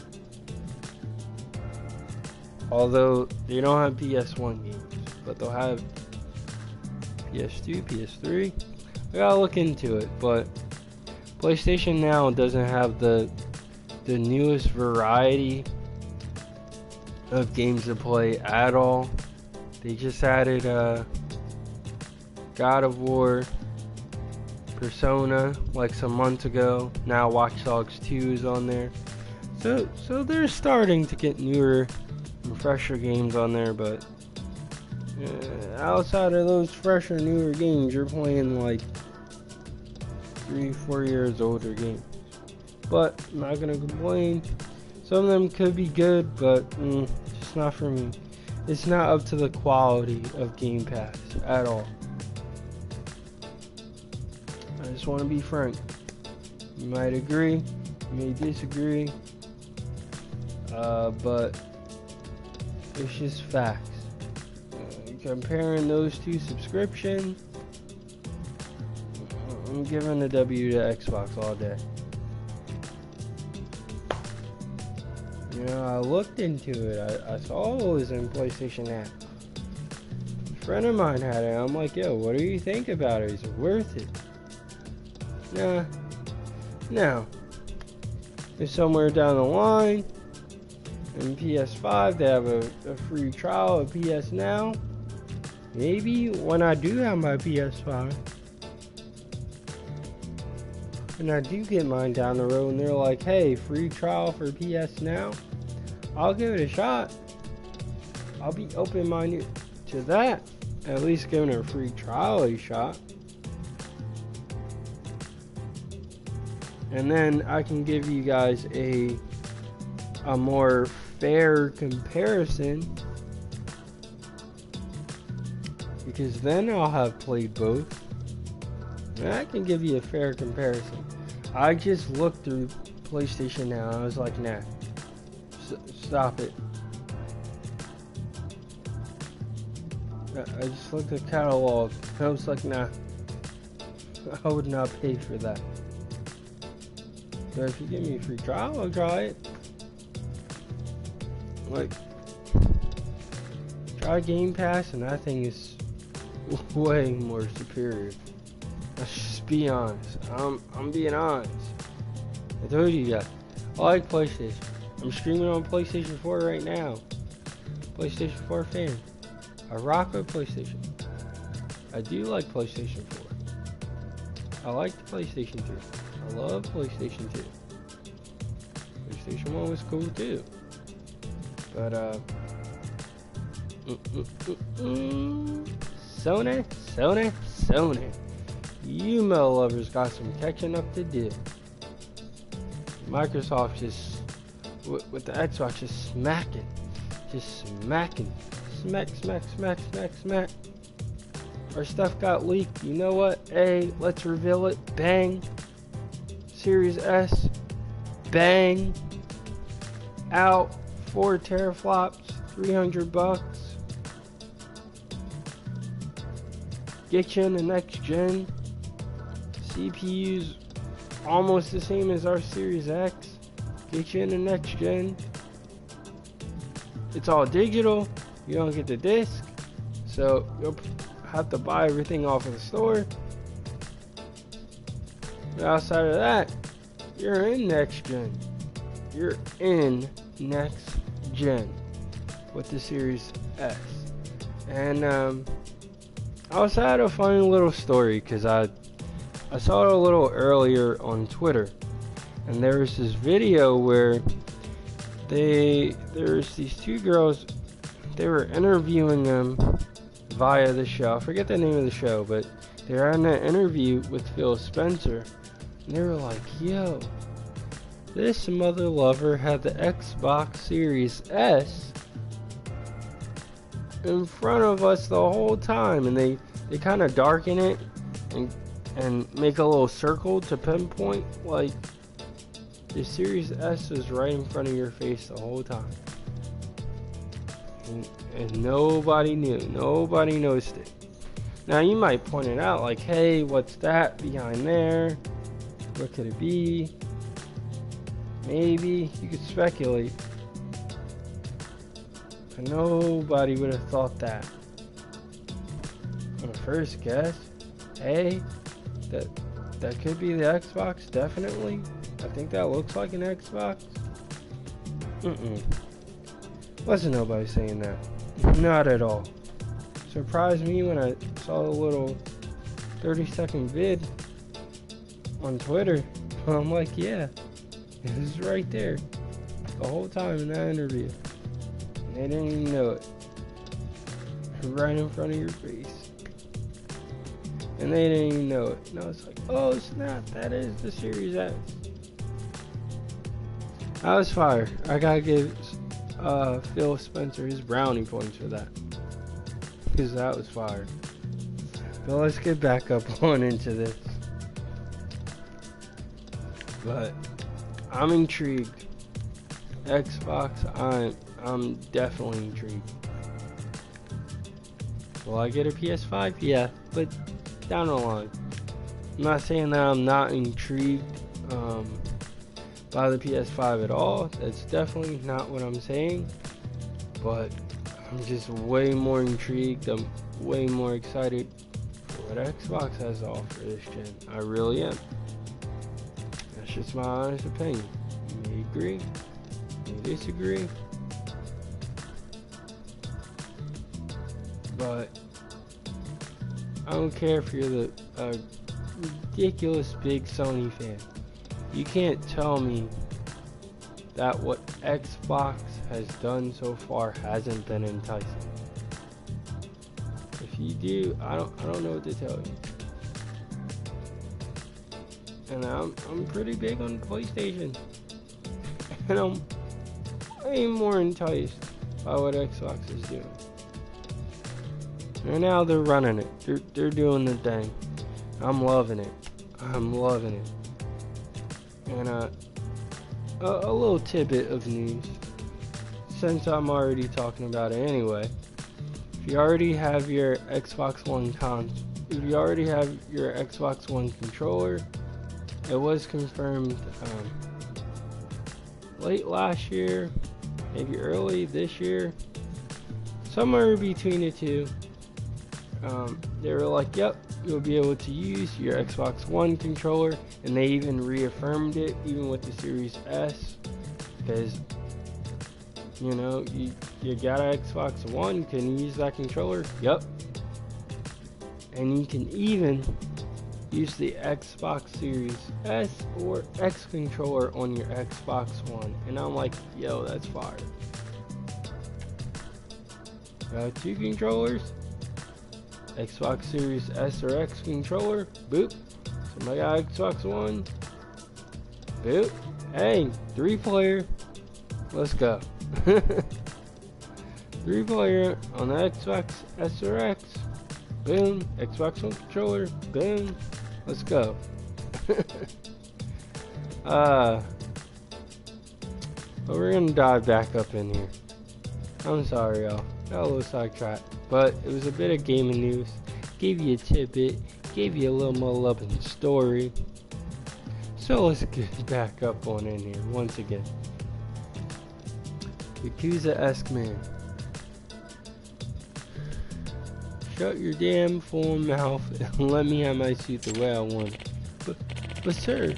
Although they don't have PS1 games, but they'll have PS2, PS3. I gotta look into it, but PlayStation Now doesn't have the newest variety of games to play at all. They just added God of War, Persona like some months ago. Now Watch Dogs 2 is on there. So they're starting to get newer and fresher games on there, but outside of those fresher, newer games, you're playing like 3-4 years older games. But I'm not gonna complain. Some of them could be good, but just not for me. It's not up to the quality of Game Pass at all. I just want to be frank. You might agree, you may disagree, but it's just facts. Comparing those two subscriptions, I'm giving a W to Xbox all day. You know, I looked into it. I saw it was in PlayStation Now. A friend of mine had it. I'm like, yo, what do you think about it? Is it worth it? Nah. No. If somewhere down the line, in PS5, they have a free trial of PS Now. Maybe when I do have my PS5, and I do get mine down the road, and they're like, hey, free trial for PS Now, I'll give it a shot. I'll be open-minded to that. At least giving a free trial a shot. And then I can give you guys a more fair comparison, because then I'll have played both. And I can give you a fair comparison. I just looked through PlayStation Now and I was like, nah, stop it. I just looked at the catalog and I was like, nah, I would not pay for that. But if you give me a free trial, I'll try it. Like, try Game Pass and that thing is way more superior. Let's just be honest. I'm being honest. I told you guys, I like PlayStation. I'm streaming on PlayStation 4 right now. PlayStation 4 fan. I rock with PlayStation. I do like PlayStation 4. I like the PlayStation 3. I love PlayStation 2. PlayStation 1 was cool too. But, Sony. You Mel lovers got some catching up to do. Microsoft just, with the Xbox, just smacking. Smack. Our stuff got leaked. You know what? Hey, let's reveal it. Bang. Series S. Bang. Out. 4 teraflops. $300. Get you in the next gen. CPU's almost the same as our Series X. Get you in the next gen. It's all digital. You don't get the disc. So you'll have to buy everything off of the store. But outside of that, you're in next gen. You're in next gen with the Series S. And I also had a funny little story because I saw it a little earlier on Twitter, and there was this video where there's these 2 girls. They were interviewing them via the show. I forget the name of the show, but they were in an interview with Phil Spencer, and they were like, "Yo, this mother lover had the Xbox Series S in front of us the whole time," and they kind of darken it and make a little circle to pinpoint, like, the Series S is right in front of your face the whole time. And nobody knew. Nobody noticed it. Now, you might point it out, like, hey, what's that behind there? What could it be? Maybe. You could speculate. But nobody would have thought that. On a first guess, hey, that could be the Xbox, definitely. I think that looks like an Xbox. Wasn't nobody saying that. Not at all. Surprised me when I saw a little 30-second vid on Twitter. I'm like, yeah, it was right there the whole time in that interview. And they didn't even know it. Right in front of your face. And they didn't even know it. And I was like, oh snap, that is the Series S. I was fired. I gotta give Phil Spencer his brownie points for that. Because that was fired. But let's get back up on into this. But I'm intrigued. Xbox, I'm definitely intrigued. Will I get a PS5? Yeah, but down the line. I'm not saying that I'm not intrigued by the PS5 at all. That's definitely not what I'm saying. But I'm just way more intrigued. I'm way more excited for what Xbox has to offer this gen. I really am. That's just my honest opinion. You may agree, you may disagree. But I don't care if you're the ridiculous big Sony fan. You can't tell me that what Xbox has done so far hasn't been enticing. If you do, I don't know what to tell you. And I'm pretty big on PlayStation, and I'm way more enticed by what Xbox is doing. And now they're running it. They're doing the thing. I'm loving it. And a little tidbit of news, since I'm already talking about it anyway. If you already have your Xbox One controller, it was confirmed late last year, maybe early this year, somewhere between the two. They were like, yep, you'll be able to use your Xbox One controller, and they even reaffirmed it, even with the Series S, because, you know, you got an Xbox One, can you use that controller? Yep. And you can even use the Xbox Series S or X controller on your Xbox One. And I'm like, yo, that's fire. Got 2 controllers, Xbox Series S or X controller, boop. Somebody got Xbox One, boop. Hey, 3-player, let's go. 3-player on the Xbox S or X, boom. Xbox One controller, boom. Let's go. But we're gonna dive back up in here. I'm sorry, y'all. Got a little sidetracked, but it was a bit of gaming news. Gave you a tidbit, gave you a little Mothaloving story. So let's get back up on in here once again. Yakuza-esque man. Shut your damn full mouth and let me have my suit the way I want it. But sir,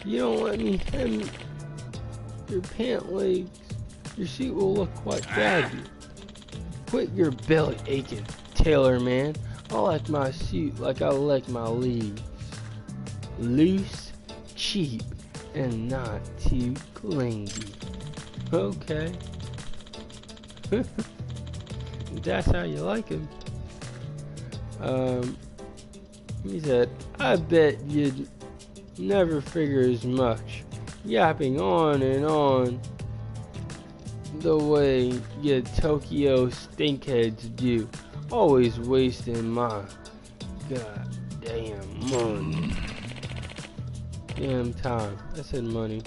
you don't let me hem your pant legs. Your suit will look quite baggy. Quit your belly aching, tailor man. I like my suit like I like my leaves. Loose, cheap, and not too clingy. Okay. That's how you like him. He said, I bet you'd never figure as much yapping on and on the way you Tokyo stinkheads do, always wasting my goddamn money. Damn time. I said money.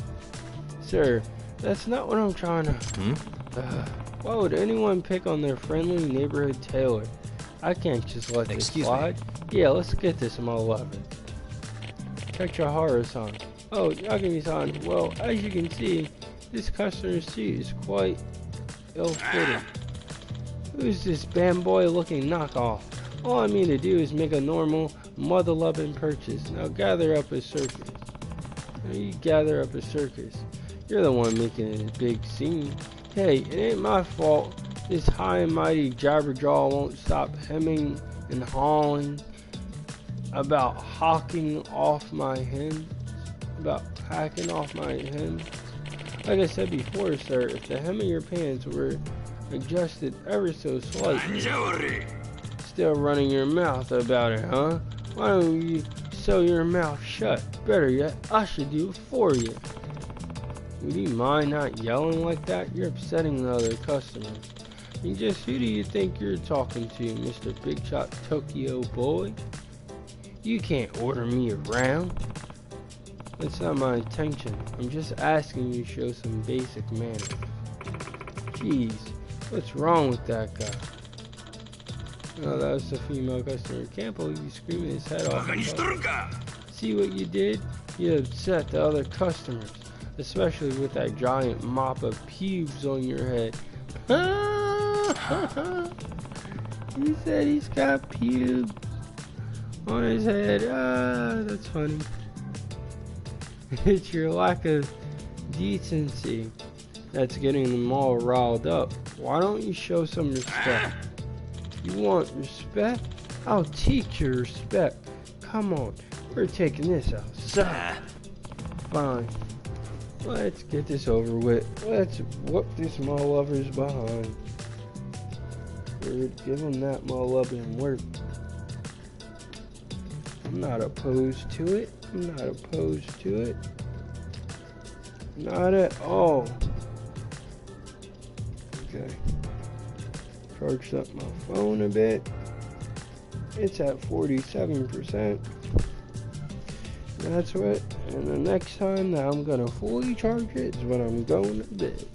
Sir, that's not what I'm trying to... Why would anyone pick on their friendly neighborhood tailor? I can't just let this slide. Yeah, let's get this Mothaloving. Check your horror-san. Oh, Yagami-san, well, as you can see, this customer's suit is quite ill-fitting. Who's this bamboy looking knockoff? All I mean to do is make a normal Mothaloving purchase. Now gather up a circus. Now you gather up a circus. You're the one making this big scene. Hey, it ain't my fault this high and mighty jabberjaw won't stop hemming and hawing about hacking off my hems. Like I said before, sir, if the hem of your pants were adjusted ever so slightly, still running your mouth about it, huh? Why don't you sew your mouth shut? Better yet, I should do it for you. Would you mind not yelling like that? You're upsetting the other customers. And just who do you think you're talking to, Mr. Big Shot Tokyo boy? You can't order me around. That's not my intention. I'm just asking you to show some basic manners. Jeez, what's wrong with that guy? Oh, that was the female customer. Can't believe you screaming his head off. See what you did? You upset the other customers, especially with that giant mop of pubes on your head. He said he's got pubes on his head. That's funny. It's your lack of decency that's getting them all riled up. Why don't you show some respect? You want respect? I'll teach you respect. Come on, we're taking this outside. Fine. Let's get this over with. Let's whoop this Mothalovers behind. Give him that Mothaloving work. I'm not opposed to it. Not at all. Okay. Charged up my phone a bit. It's at 47%. That's what. And the next time that I'm gonna fully charge it is when I'm going to bed.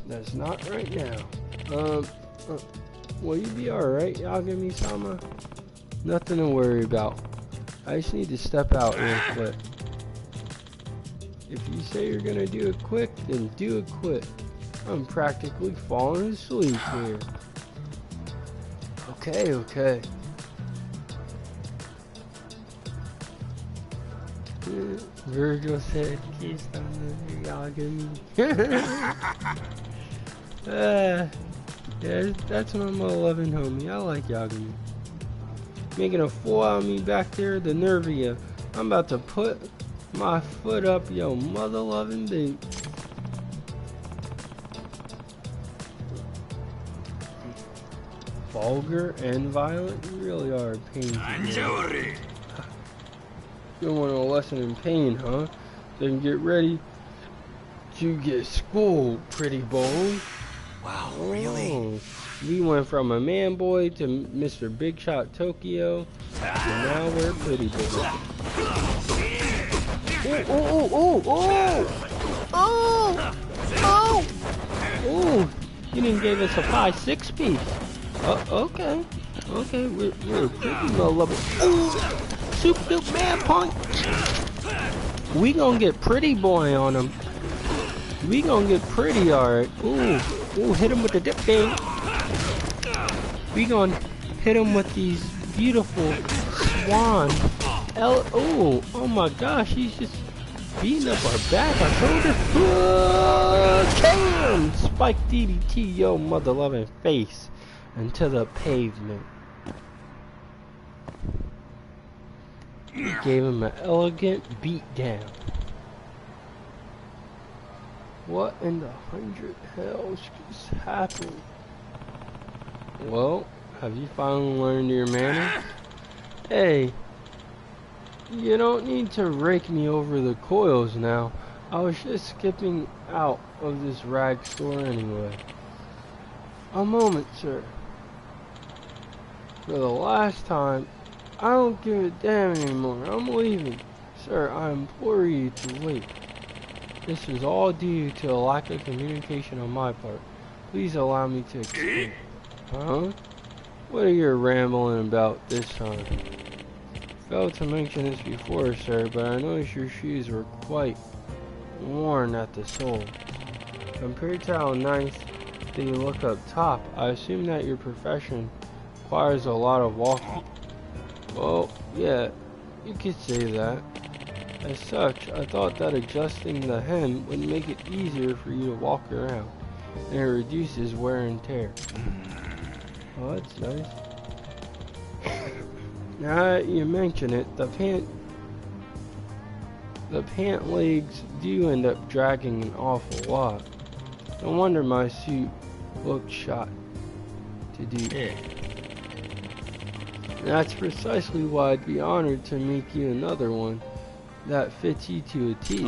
That's not right now. Will you be alright, Yagami-sama? Nothing to worry about. I just need to step out real quick. If you say you're gonna do it quick, then do it quick. I'm practically falling asleep here. Okay. Virgil said, Qstunna325's. Yeah, that's my Mothaloving homie. I like Yagami. Making a fool out of me back there, the nerve of you. I'm about to put my foot up your Mothaloving boot. Vulgar and violent, you really are a pain. You want a lesson in pain, huh? Then get ready to get schooled, pretty boy. Wow, really? We went from a man boy to Mr. Big Shot Tokyo, and now we're pretty boy. Oh! You didn't give us a 5-6 piece. Okay, we're pretty low level. Ooh, super duper man punch. We gonna get pretty boy on him. We gonna get pretty, alright. Ooh, hit him with the dip thing. We gonna hit him with these beautiful swan. Oh my gosh, he's just beating up our back, our shoulder. Damn! Spike DDT, yo Mothaloving face into the pavement. Gave him an elegant beatdown. What in the 100 hells just happened? Well, have you finally learned your manners? Hey, you don't need to rake me over the coils now. I was just skipping out of this rag store anyway. A moment, sir. For the last time, I don't give a damn anymore. I'm leaving. Sir, I implore you to wait. This is all due to a lack of communication on my part. Please allow me to explain. Huh? What are you rambling about this time? Failed to mention this before, sir, but I noticed your shoes were quite worn at the sole. Compared to how nice they look up top, I assume that your profession requires a lot of walking. Well, yeah, you could say that. As such, I thought that adjusting the hem would make it easier for you to walk around, and it reduces wear and tear. Oh, that's nice. Now that you mention it, the pant legs do end up dragging an awful lot. No wonder my suit looked shot to do. That's precisely why I'd be honored to make you another one that fits you to a T.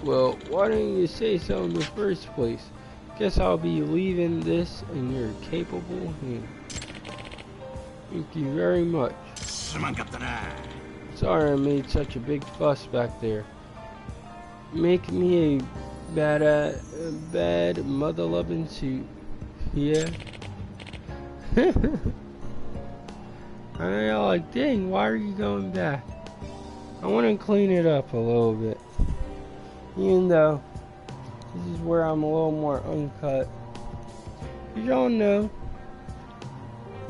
Well, why didn't you say so in the first place? Guess I'll be leaving this in your capable hands. Thank you very much. Sorry I made such a big fuss back there. Make me a bad Mothaloving suit. Yeah? I'm like, dang, why are you going back? I want to clean it up a little bit. Even though this is where I'm a little more uncut. Y'all know.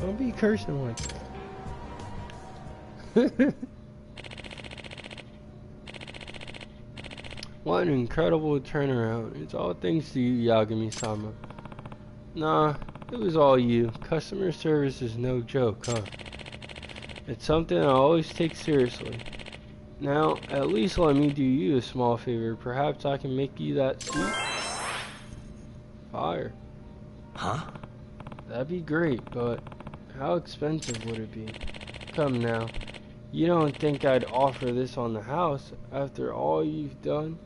Don't be cursing like that. What an incredible turnaround. It's all thanks to you, Yagami-sama. Nah, it was all you. Customer service is no joke, huh? It's something I always take seriously. Now, at least let me do you a small favor. Perhaps I can make you that suit? Fire. Huh? That'd be great, but how expensive would it be? Come now. You don't think I'd offer this on the house after all you've done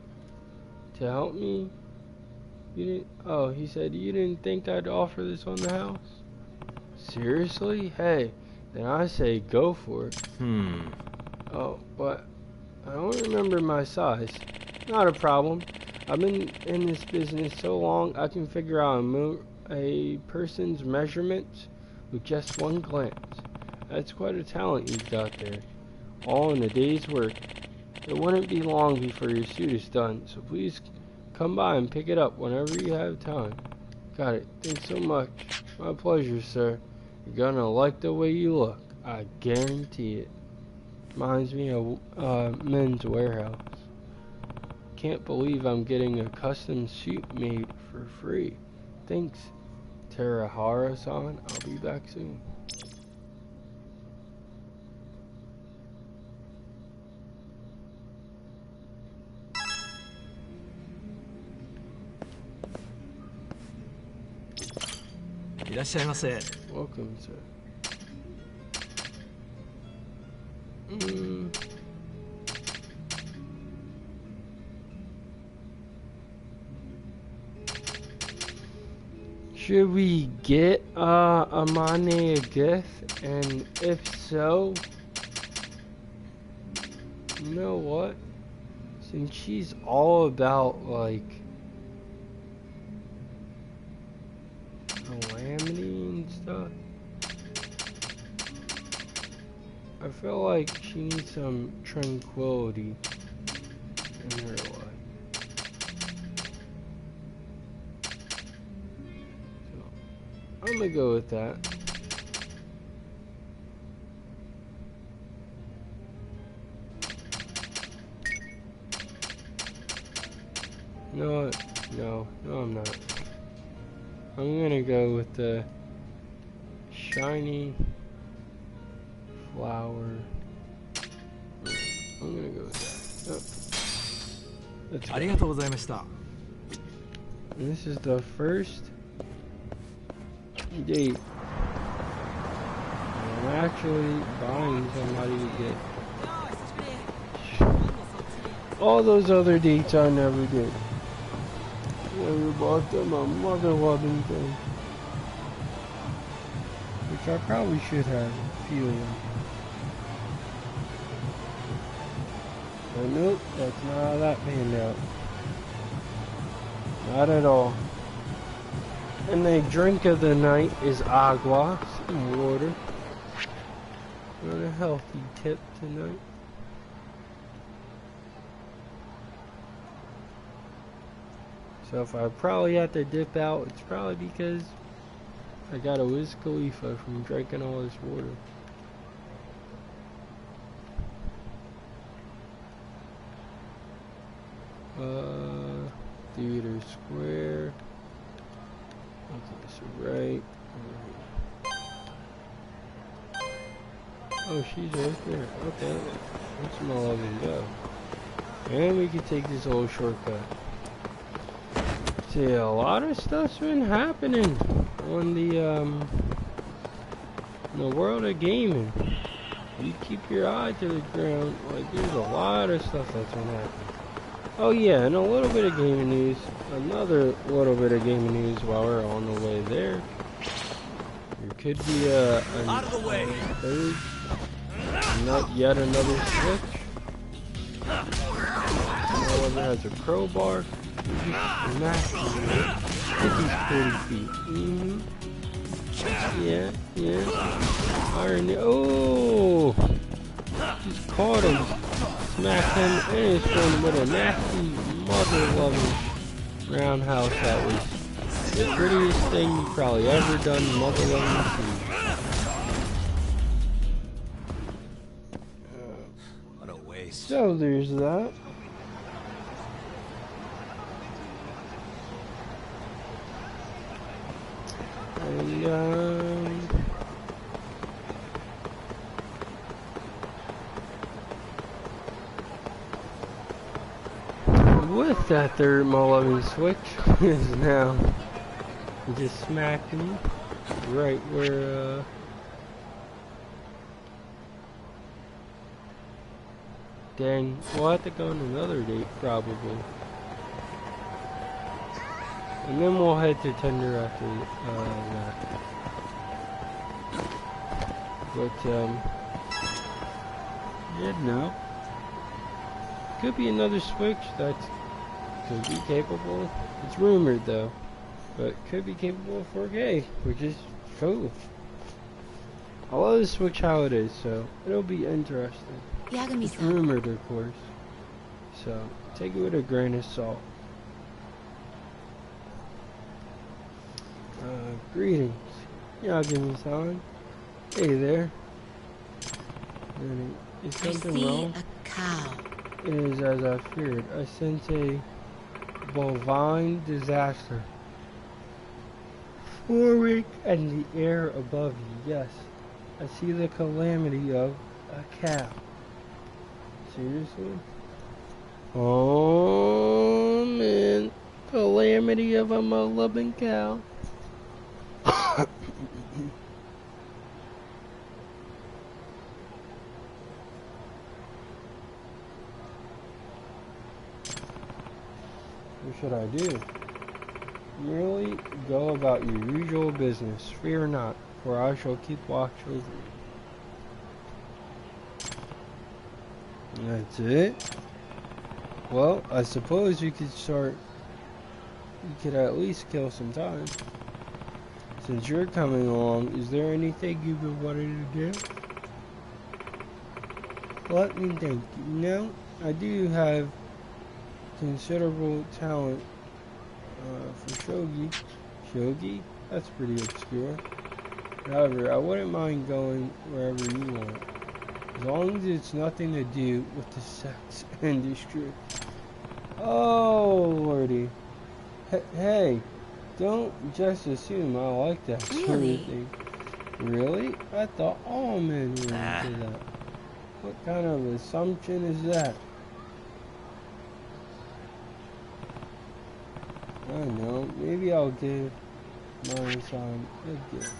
to help me? You didn't? Oh, he said you didn't think I'd offer this on the house? Seriously? Hey, then I say go for it. Oh, but I don't remember my size. Not a problem. I've been in this business so long I can figure out a person's measurements with just one glance. That's quite a talent you've got there. All in a day's work. It wouldn't be long before your suit is done, so please come by and pick it up whenever you have time. Got it. Thanks so much. My pleasure, sir. You're gonna like the way you look. I guarantee it. Reminds me of Men's Warehouse. Can't believe I'm getting a custom suit made for free. Thanks Terahara-san, I'll be back soon. Welcome, sir. Should we get Amane a gift? And if so, you know what? Since she's all about like calamity and stuff, I feel like she needs some tranquility in her life. I'm gonna go with that. No, I'm not. I'm gonna go with the shiny flower. I'm gonna go with that. Oh. Let's go. And this is the first date. I'm actually buying somebody to get. All those other dates I never did. Never bought them a Mothaloving thing. Which I probably should have a few of them. But nope, that's not how that panned out. Not at all. And the drink of the night is agua, some water. On a healthy tip tonight. So if I probably have to dip out, it's probably because I got a Wiz Khalifa from drinking all this water. Theater Square. Okay, so right. Oh, she's right there. Okay, let's Mothaloving go. And we can take this old shortcut. See, a lot of stuff's been happening on the world of gaming. You keep your eye to the ground, like there's a lot of stuff that's been happening. Oh yeah, and a little bit of gaming news. Another little bit of gaming news while we're on the way there. There could be out of the way. Third, not yet another switch. However, has a crowbar. He's 40 feet. Yeah. Iron. Oh! Just caught him. Smacked him in his friend with a nasty Mothaloving roundhouse. That was the prettiest thing you probably ever done Mothaloving to. What a waste. So there's that. And with that third Mothaloving switch is now just smacking me right where dang, we'll have to go on another date probably. And then we'll head to Tender after that. But yeah, no. Could be another switch that's could be capable. It's rumored though, but could be capable of 4K, which is cool. I love the Switch how it is, so it'll be interesting. It's rumored, of course, so take it with a grain of salt. Greetings, Yagami-san. Hey there. Is something wrong? A cow. It is as I feared. I sense a bovine disaster. Warwick and the air above you. Yes, I see the calamity of a cow. Seriously? Oh man, calamity of a Mothaloving cow. What should I do? Merely go about your usual business. Fear not, for I shall keep watch over you. That's it? Well, I suppose you could at least kill some time. Since you're coming along, is there anything you've been wanting to do? Let me think. You know, I do have considerable talent for shogi. Shogi? That's pretty obscure. However, I wouldn't mind going wherever you want, as long as it's nothing to do with the sex industry. Oh, lordy. Hey, don't just assume I like that sort of thing. Really? I thought all men were into that. What kind of assumption is that? I don't know. Maybe I'll give my son a gift.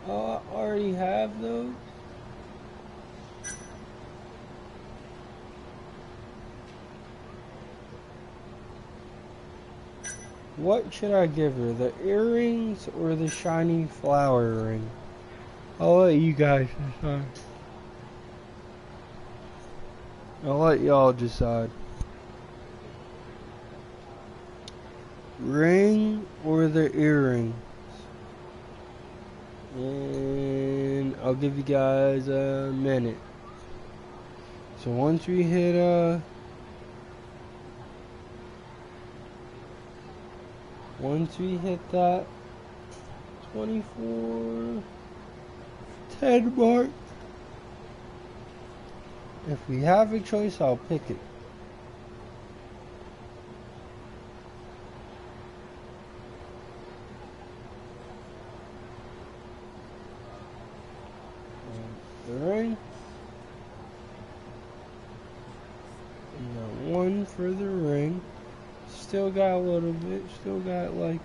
Oh, I already have those? What should I give her? The earrings or the shiny flower ring? I'll let you guys decide. I'll let y'all decide. Ring or the earrings? And I'll give you guys a minute. So once we hit that 24:10 mark, if we have a choice, I'll pick it. The ring. We got one for the ring. Still got a little bit. Still got like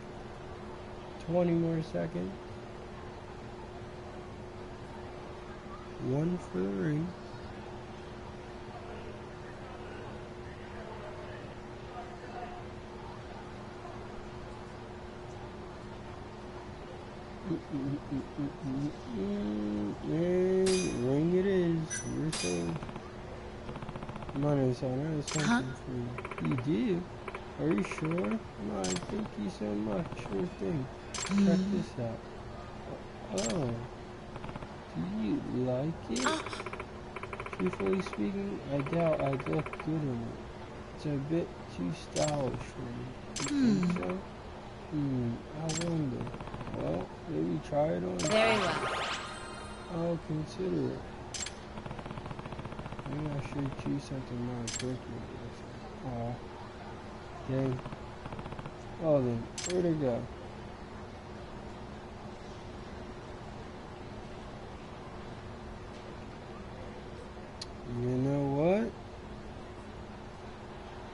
20 more seconds. One for the ring. And ring it is. You're saying. Money, son, I have something for you. You do? Are you sure? No, thank you so much. Sure thing. Check this out. Oh. Do you like it? Truthfully speaking, I doubt I'd look good in it. It's a bit too stylish for me. You think so? I wonder. Well, maybe try it on. Very well. I'll consider it. Maybe I should choose something more appropriate. Aw. Dang. Oh then, where'd it go? You know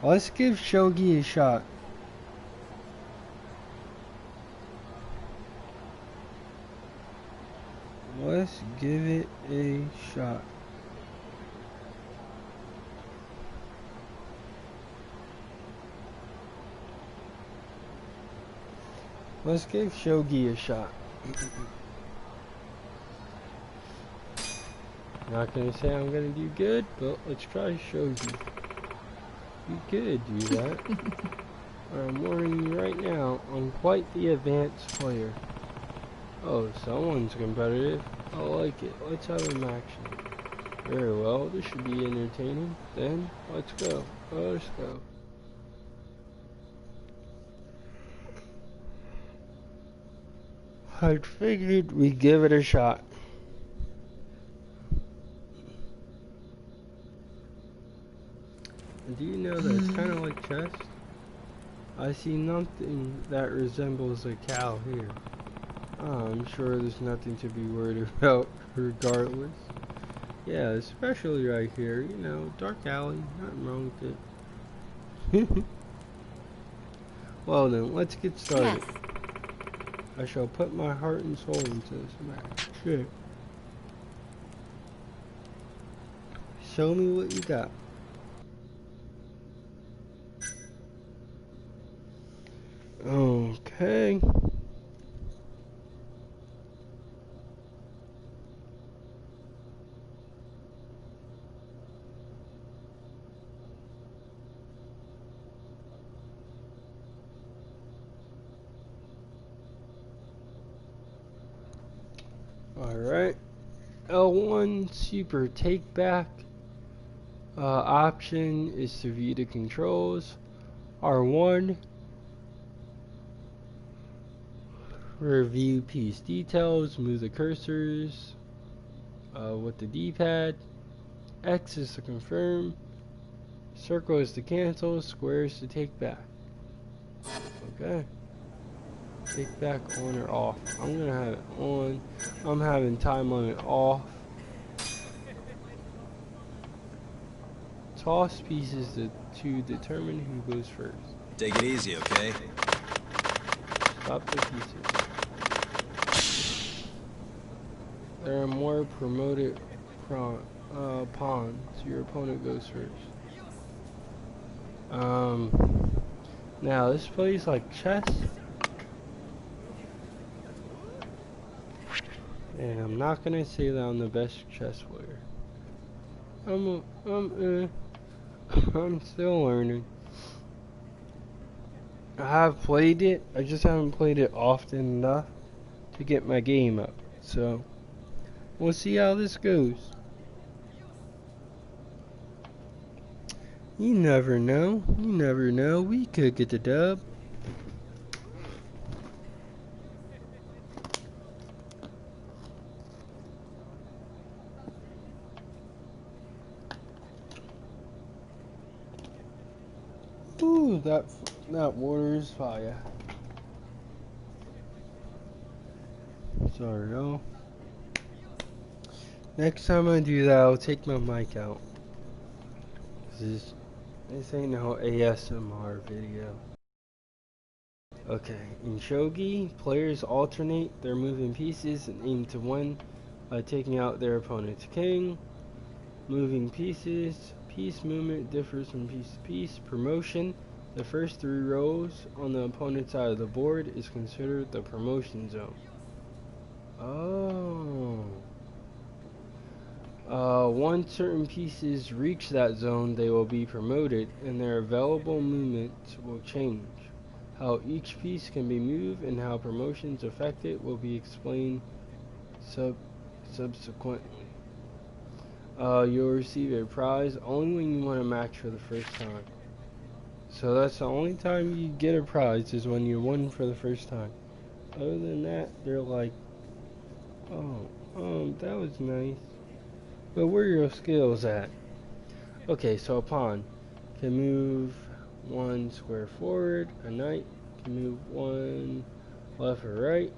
what? Let's give Shogi a shot. Let's give it a shot. Let's give Shogi a shot. Not gonna say I'm gonna do good, but let's try Shogi. You could do that. I'm warning you right now, I'm quite the advanced player. Oh, someone's competitive. I like it. Let's have an action. Very well, this should be entertaining. Then, let's go. Let's go. I figured we'd give it a shot. Do you know that it's kind of like chess? I see nothing that resembles a cow here. I'm sure there's nothing to be worried about regardless. Yeah, especially right here, you know, dark alley, nothing wrong with it. Well then, let's get started. Yes. I shall put my heart and soul into this match. Shit. Show me what you got. Okay. Alright. L1 super take back. Option is to view the controls. R1. Review piece details. Move the cursors with the D-pad. X is to confirm. Circle is to cancel. Square is to take back. Okay. Take back on or off. I'm gonna have it on. I'm having time limit off. Toss pieces to determine who goes first. Take it easy, okay? Stop the pieces. There are more promoted pawns. Your opponent goes first. Now this plays like chess. And I'm not gonna say that I'm the best chess player. I'm still learning. I have played it, I just haven't played it often enough to get my game up. So, we'll see how this goes. You never know. You never know. We could get the dub. Ooh, that water is fire. Sorry, y'all. Next time I do that, I'll take my mic out. This ain't no ASMR video. Okay, in shogi, players alternate their moving pieces and aim to win by taking out their opponent's king. Moving pieces. Piece movement differs from piece to piece. Promotion. The first 3 rows on the opponent's side of the board is considered the promotion zone. Oh. Once certain pieces reach that zone, they will be promoted, and their available movements will change. How each piece can be moved and how promotions affect it will be explained subsequently. You'll receive a prize only when you win a match for the first time. So that's the only time you get a prize, is when you win for the first time. Other than that, they're like, oh, that was nice. But where are your skills at? Okay, so a pawn can move 1 square forward. A knight can move 1 left or right.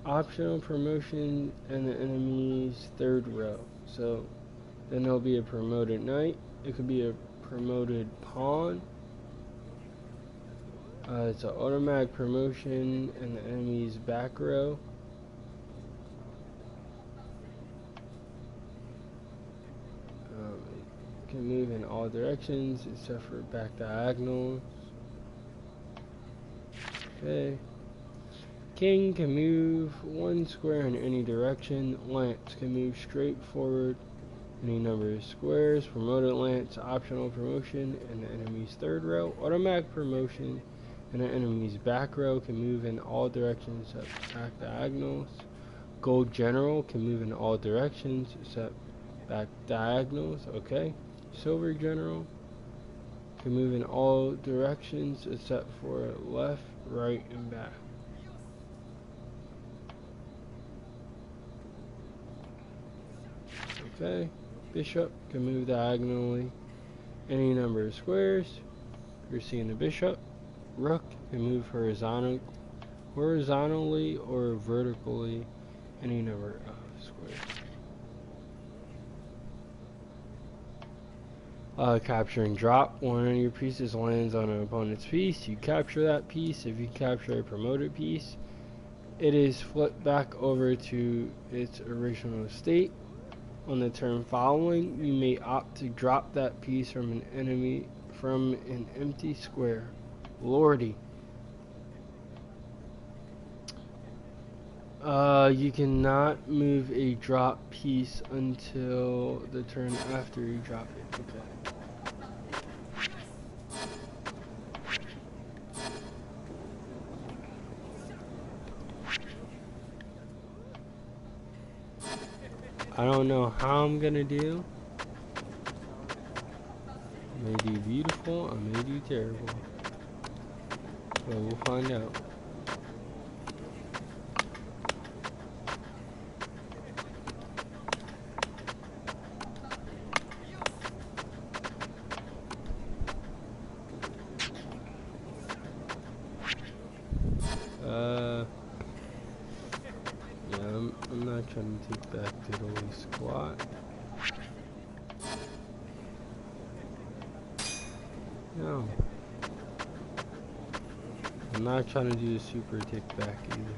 Optional promotion and the enemy's 3rd row. So then there'll be a promoted knight. It could be a promoted pawn. It's an automatic promotion in the enemy's back row. It can move in all directions except for back diagonals. Okay. King can move 1 square in any direction. Lance can move straight forward any number of squares. Promoted lance, optional promotion in the enemy's 3rd row. Automatic promotion in the enemy's back row, can move in all directions except back diagonals. Gold general can move in all directions except back diagonals. Okay. Silver general can move in all directions except for left, right, and back. Okay. Bishop can move diagonally any number of squares. You're seeing the bishop. Rook can move horizontally or vertically any number of squares. Capture and drop. One of your pieces lands on an opponent's piece. You capture that piece. If you capture a promoted piece, it is flipped back over to its original state. On the turn following, you may opt to drop that piece from an empty square. Lordy. You cannot move a drop piece until the turn after you drop it. Okay. I don't know how I'm gonna do. I may do beautiful, I may do terrible. But we'll find out. I'm not trying to take back diddly squat. No. I'm not trying to do a super tick back either.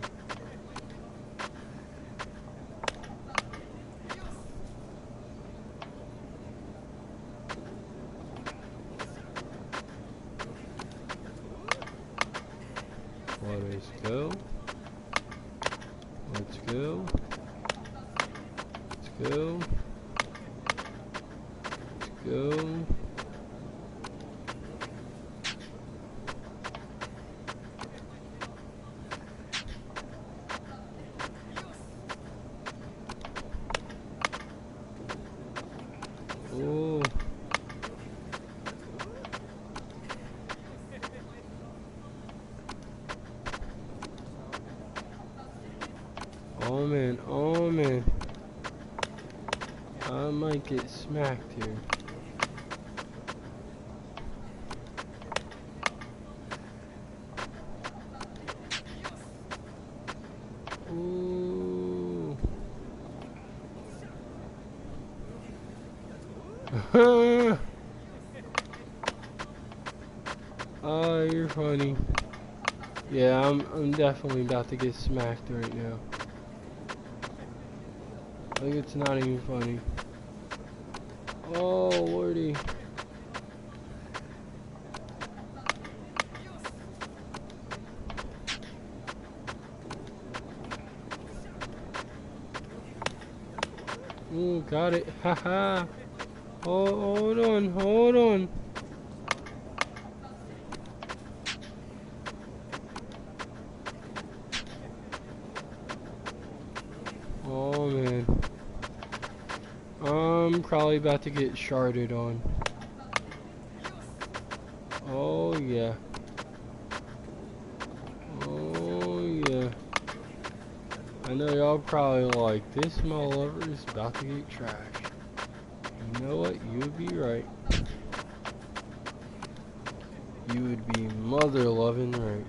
Let's go. Let's go. Let's go. Let's go. Oh. Oh man, oh man. I might get smacked here. Ooh. Oh, you're funny. Yeah, I'm definitely about to get smacked right now. Like, it's not even funny. Oh, lordy. Ooh, got it. Haha. Oh, hold on, hold on. Oh, man. I'm probably about to get sharded on. Oh, yeah. Oh, yeah. I know y'all probably like, this Mothaloving is about to get trashed. You know what? You would be right. You would be mother-loving right.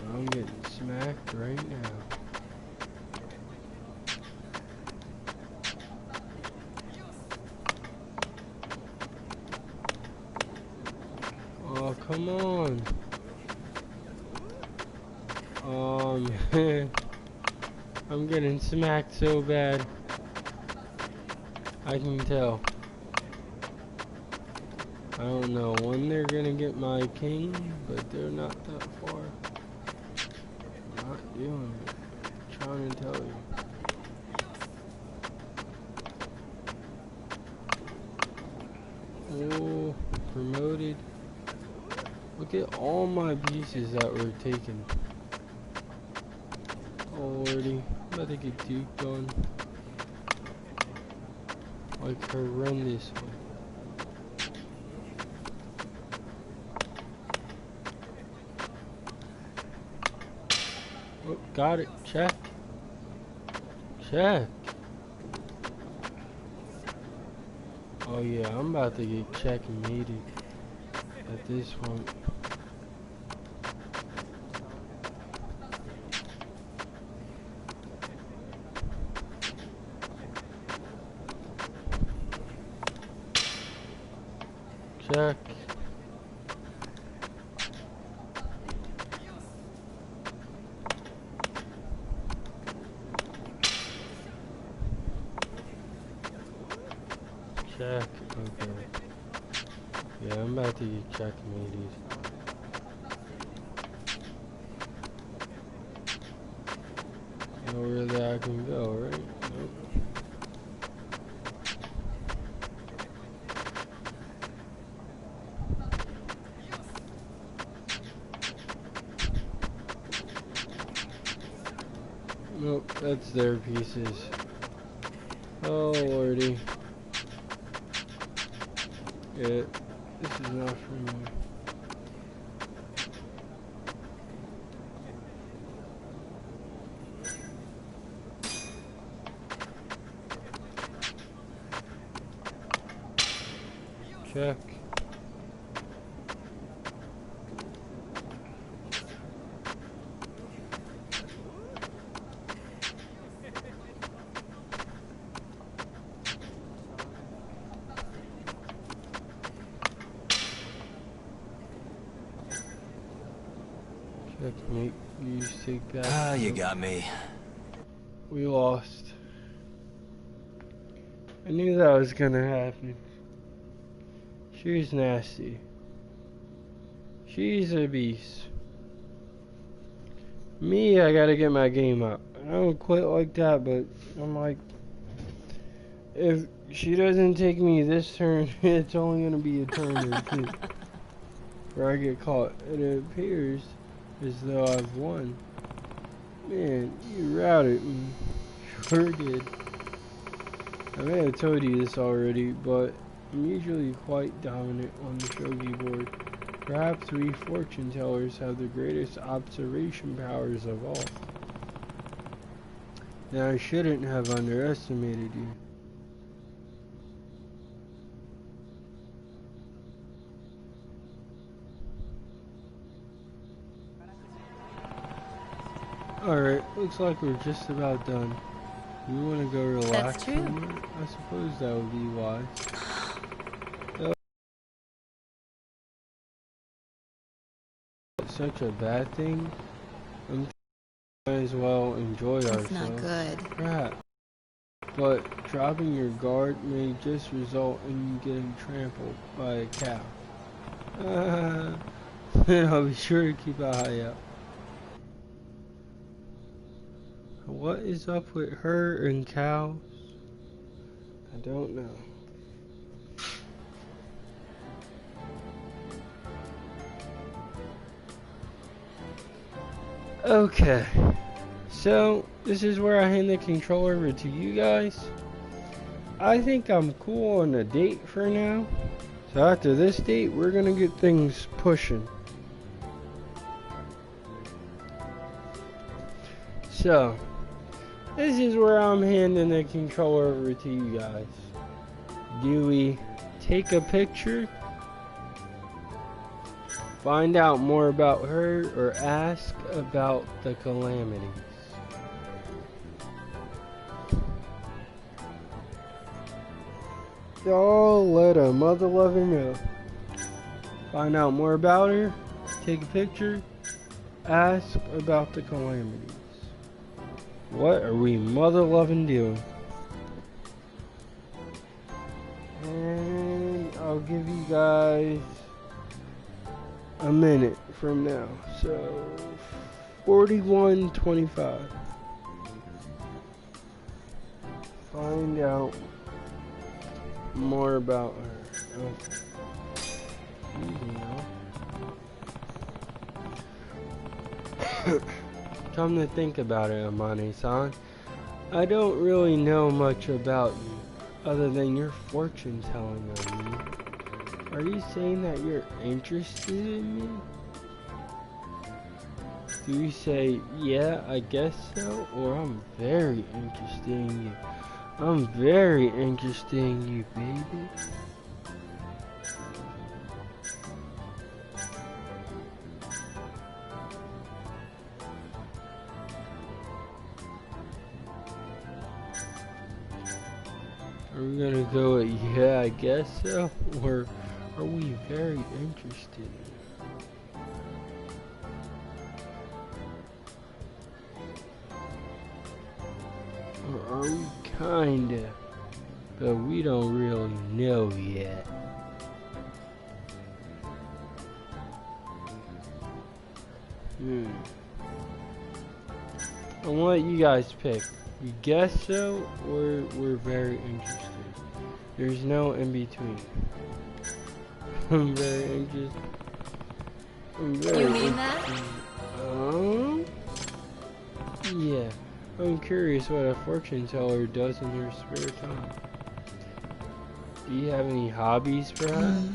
I'm getting smacked right now. Oh, come on. Oh, man. I'm getting smacked so bad. I can tell. I don't know when they're gonna get my king, but they're not that far. I'm not doing it. I'm trying to tell you. Oh, promoted. Look at all my pieces that were taken. Oh, lordy. I'm about to get duked on. Like horrendously. Oh, got it. Check. Check. Oh yeah, I'm about to get checkmated at this one. Check. Check. Okay. Yeah, I'm about to get checkmated. Nowhere that I can go, right? Nope. Nope, that's their pieces. Oh lordy. Yeah, this is not for me. Check. Checkmate. You take that. Ah, you got me. We lost. I knew that was gonna happen. She's nasty. She's a beast. Me, I gotta get my game up. I don't quit like that, but I'm like, if she doesn't take me this turn, it's only gonna be a turn or two where I get caught. It appears as though I've won. Man, you routed me. Sure did. I may have told you this already, but I'm usually quite dominant on the shogi board. Perhaps we fortune tellers have the greatest observation powers of all. Now I shouldn't have underestimated you. Alright, looks like we're just about done. You want to go relax? That's true. Somewhere? I suppose that would be wise. Such a bad thing. I'm might as well enjoy ourselves. It's not good. Crap. But dropping your guard may just result in you getting trampled by a cow. I'll be sure to keep an eye out. What is up with her and cows? I don't know. Okay, so this is where I hand the controller over to you guys. I think I'm cool on the date for now. So after this date, we're gonna get things pushing. So, this is where I'm handing the controller over to you guys. Do we take a picture? Find out more about her or ask about the calamities? Y'all let a Mothaloving know. Find out more about her, take a picture, ask about the calamities. What are we Mothaloving doing? And I'll give you guys a minute from now. So 41:25. Find out more about her. Come to think about it, Amane-san, I don't really know much about you, other than your fortune telling on me. Are you saying that you're interested in me? Do you say, yeah, I guess so, or I'm very interested in you? I'm very interested in you, baby. Are we gonna go with yeah, I guess so? Or are we very interested? Or are we kinda? But we don't really know yet. I'll let you guys pick. We guess so, or we're very interested. There's no in between. I'm very interested. I'm very You mean interested. Yeah. I'm curious what a fortune teller does in your spare time. Do you have any hobbies, perhaps?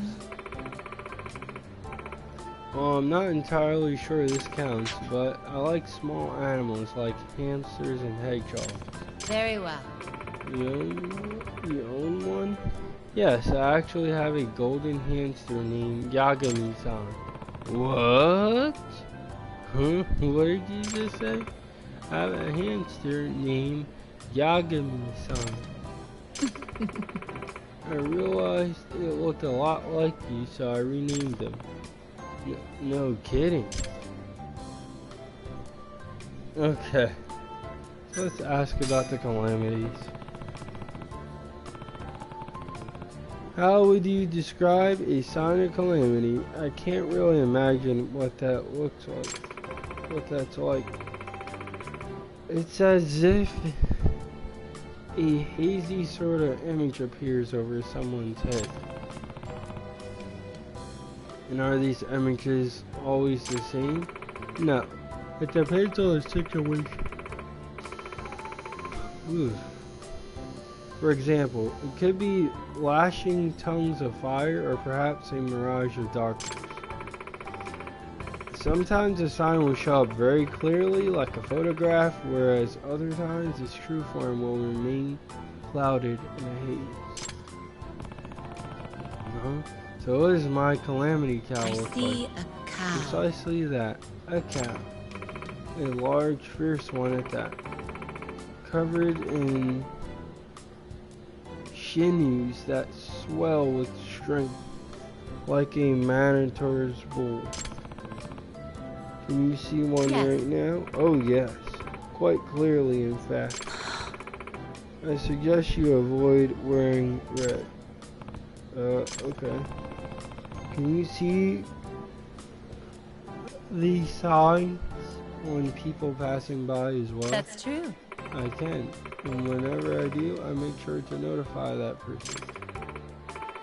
Well, I'm not entirely sure this counts, but I like small animals like hamsters and hedgehogs. Very well. You own one? Yes, I actually have a golden hamster named Yagami-san. What? Huh? What did you just say? I have a hamster named Yagami-san. I realized it looked a lot like you, so I renamed him. No kidding. Okay. So let's ask about the calamities. How would you describe a sign of calamity? I can't really imagine what that looks like. What that's like. It's as if a hazy sort of image appears over someone's head. And are these images always the same? No. It depends on the situation. Ooh. For example, it could be lashing tongues of fire or perhaps a mirage of darkness. Sometimes the sign will show up very clearly like a photograph, whereas other times its true form will remain clouded in a haze. So what does my calamity cow I look see like? a cow. Precisely that. A cow. A large, fierce one at that. Covered in sinews that swell with strength, like a minotaur's bull. Can you see one right now? Oh yes, quite clearly in fact. I suggest you avoid wearing red. Okay. Can you see these signs on people passing by as well? That's true. I can, and whenever I do, I make sure to notify that person.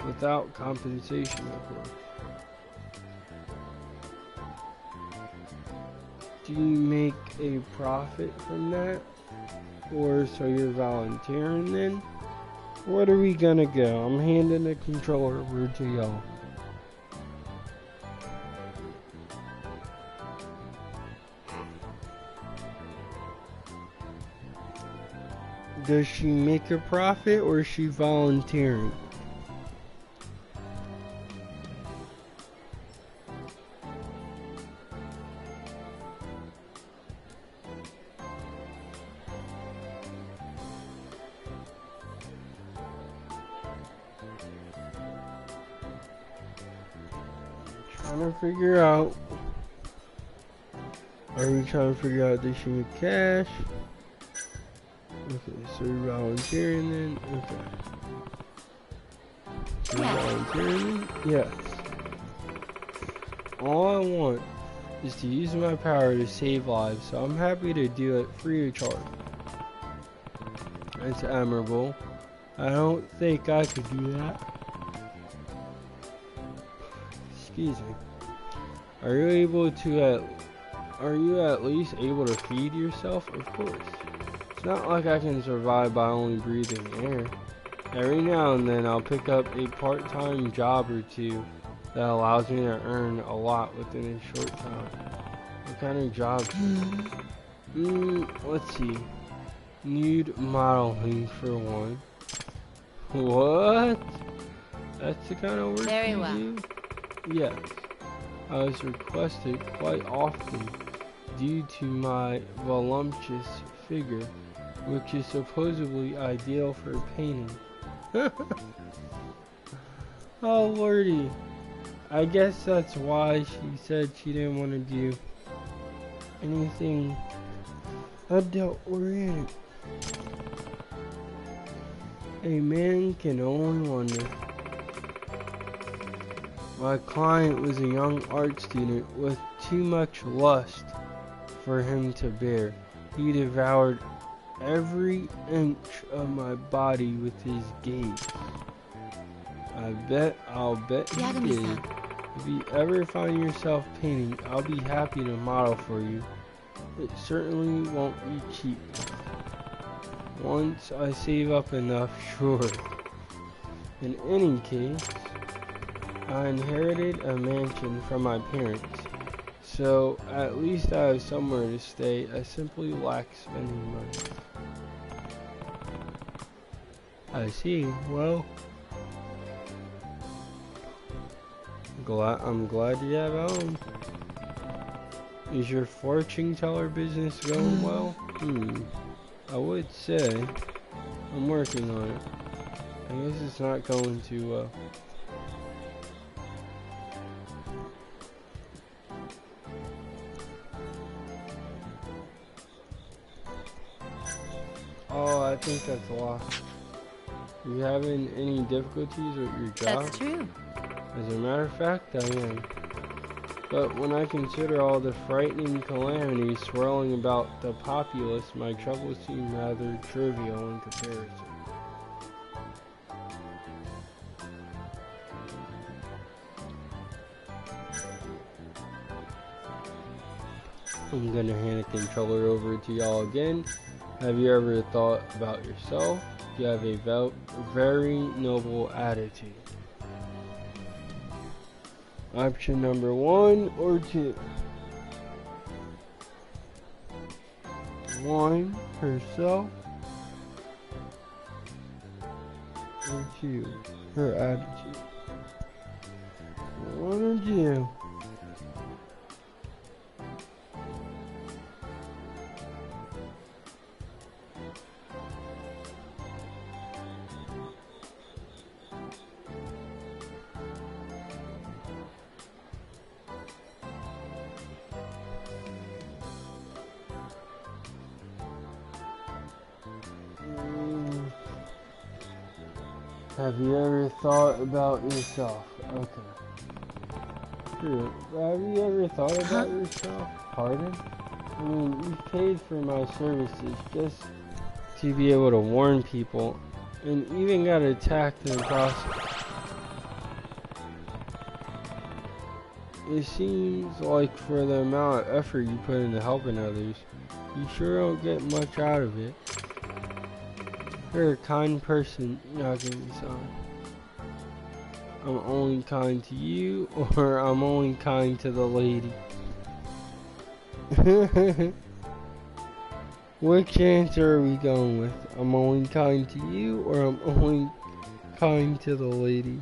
Without compensation, of course. Do you make a profit from that? Or so you're volunteering then? What are we gonna go? I'm handing the controller over to y'all. Does she make a profit or is she volunteering? Trying to figure out. Are we trying to figure out does she make cash? Okay, so you're volunteering then? Okay. So you're volunteering then? Yes. All I want is to use my power to save lives, so I'm happy to do it free of charge. That's admirable. I don't think I could do that. Excuse me. Are you at least able to feed yourself? Of course. It's not like I can survive by only breathing air. Every now and then I'll pick up a part-time job or two that allows me to earn a lot within a short time. What kind of jobs? Let's see. Nude modeling for one. What? That's the kind of work Very you well. do? Yes. I was requested quite often due to my voluptuous figure, which is supposedly ideal for painting. Oh lordy. I guess that's why she said she didn't want to do anything adult-oriented. A man can only wonder. My client was a young art student with too much lust for him to bear. He devoured every inch of my body with his gaze. I'll bet he did. Yagami-san. If you ever find yourself painting, I'll be happy to model for you. It certainly won't be cheap. Once I save up enough, sure. In any case, I inherited a mansion from my parents, so at least I have somewhere to stay. I simply lack spending money. I see. Well, I'm glad you have a home. Is your fortune teller business going well? I would say. I'm working on it. I guess it's not going too well. Oh, I think that's a lot. Are you having any difficulties with your job? That's true. As a matter of fact, I am. But when I consider all the frightening calamities swirling about the populace, my troubles seem rather trivial in comparison. I'm gonna hand the controller over to y'all again. Have you ever thought about yourself? You have a very noble attitude. Option number 1 or 2. 1, herself. Or 2, her attitude. 1 or 2. Have you ever thought about yourself? Okay. True. Have you ever thought about yourself? Pardon? I mean, you've paid for my services just to be able to warn people, and even got attacked in the process. It seems like for the amount of effort you put into helping others, you sure don't get much out of it. You're a kind person, Yagami-san. I'm only kind to you, or I'm only kind to the lady. Which answer are we going with? I'm only kind to you, or I'm only kind to the lady?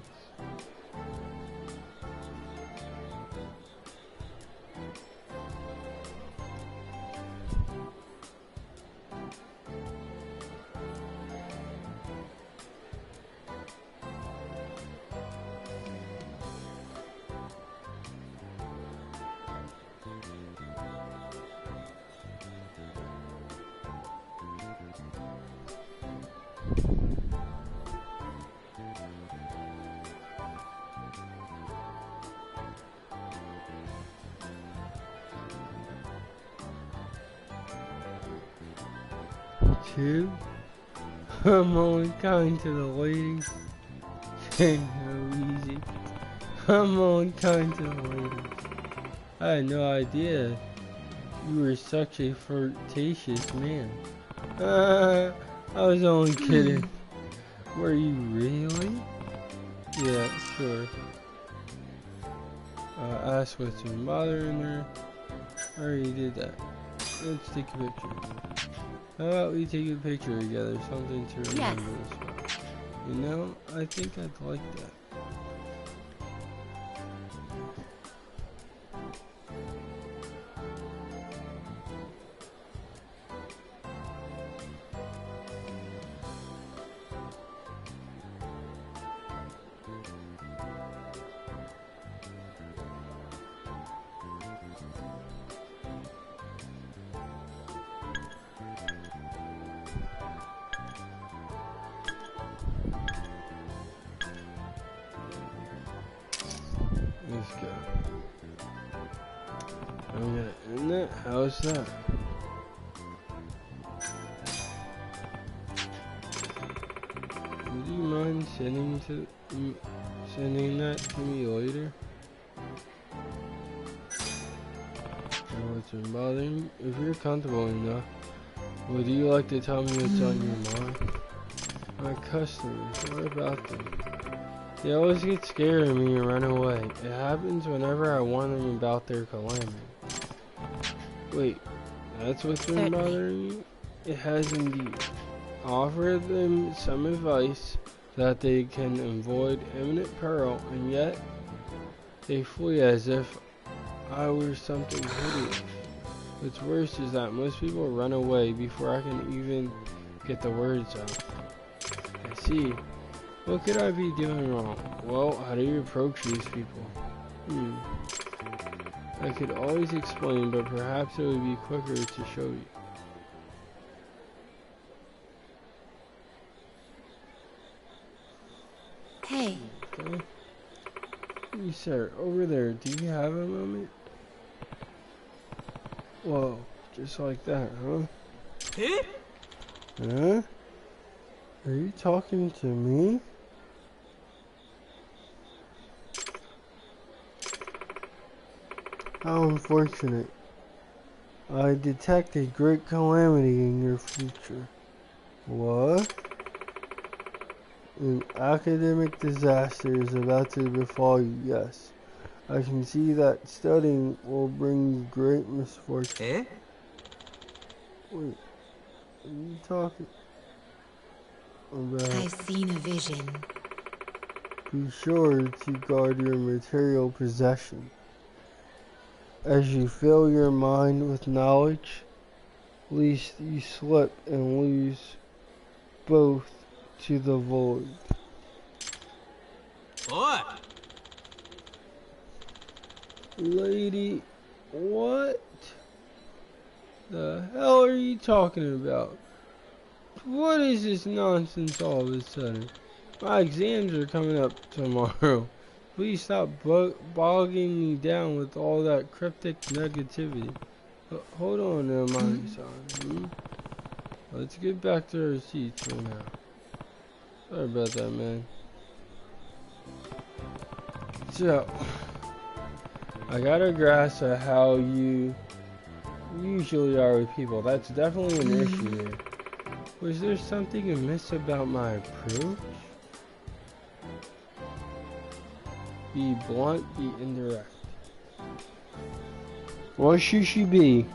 Two, I'm only kind to the ladies. No, easy. I'm only kind to the ladies. I had no idea you were such a flirtatious man. I was only kidding. Were you really? Yeah, sure. Ask what's your mother in there. I already did that. Let's take a picture. How about we take a picture together, something to remember Yes. as well? You know, I think I'd like that. Let's go. I'm gonna end it. How's that? Would you mind sending that to me later? Or what's been bothering you? If you're comfortable enough, would you like to tell me what's on your mind? My customers, what about them? They always get scared of me and run away. It happens whenever I warn them about their calamity. Wait, that's what's been bothering you? It has indeed. Offer them some advice so that they can avoid imminent peril, and yet they flee as if I were something hideous. What's worse is that most people run away before I can even get the words out. I see. What could I be doing wrong? Well, how do you approach these people? I could always explain, but perhaps it would be quicker to show you. Hey. Okay. Hey, sir, over there, do you have a moment? Whoa, just like that, huh? Huh? Are you talking to me? How unfortunate. I detect a great calamity in your future. What? An academic disaster is about to befall you, yes. I can see that studying will bring you great misfortune. Wait, are you talking about... I've seen a vision. Be sure to guard your material possession. As you fill your mind with knowledge, lest you slip and lose both to the void. What? Lady, what the hell are you talking about? What is this nonsense all of a sudden? My exams are coming up tomorrow. Please stop bogging me down with all that cryptic negativity. Hold on there, Mami-san. Let's get back to our seats for now. Sorry about that, man. So, I got a grasp of how you usually are with people. That's definitely an issue here. Was there something amiss about my approach? Be blunt, be indirect. What should she be?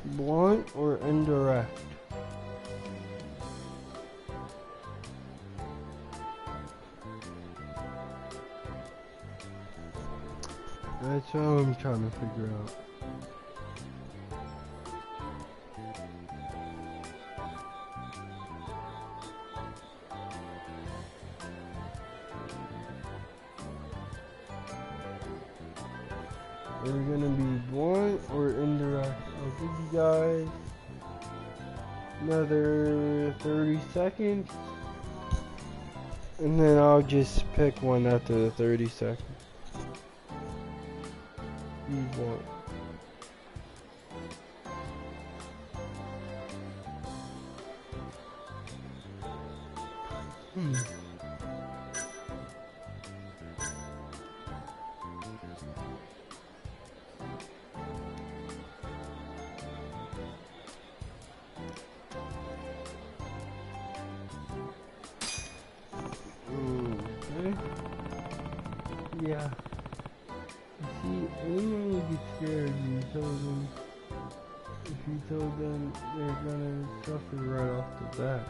Blunt or indirect? That's what I'm trying to figure out. Are we gonna be blunt or indirect? I'll give you guys another 30 seconds. And then I'll just pick one after the 30 seconds. Be blunt. Okay. Yeah. You see, anyone would get scared and tell them if He told them they're gonna suffer right off the bat.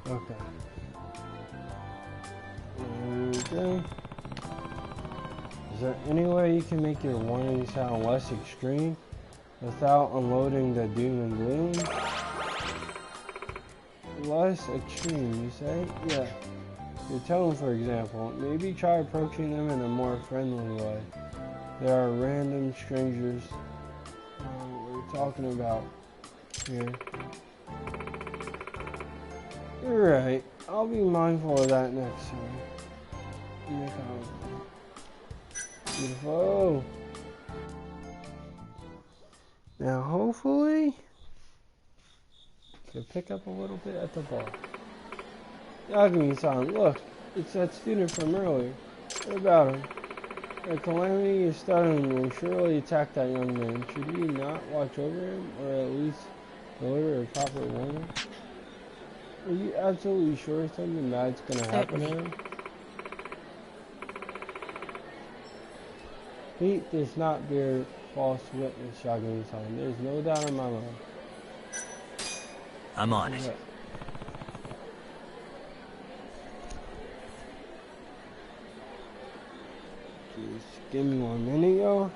Okay. Okay. Is there any way you can make your warning sound less extreme without unloading the doom and gloom? Less extreme, you say? Yeah. Your tone, for example. Maybe try approaching them in a more friendly way. There are random strangers we're talking about here. You're right. I'll be mindful of that next time. Beautiful. Now, hopefully, you'll pick up a little bit at the bar. Yagami-san, look, it's that student from earlier. What about him? The calamity is studying will surely attack that young man. Should we not watch over him, or at least deliver a proper warning? Are you absolutely sure something bad's gonna happen to him? He does not bear false witness, Yagami-san. There's no doubt in my mind. I'm on it. Just give me 1 minute, y'all.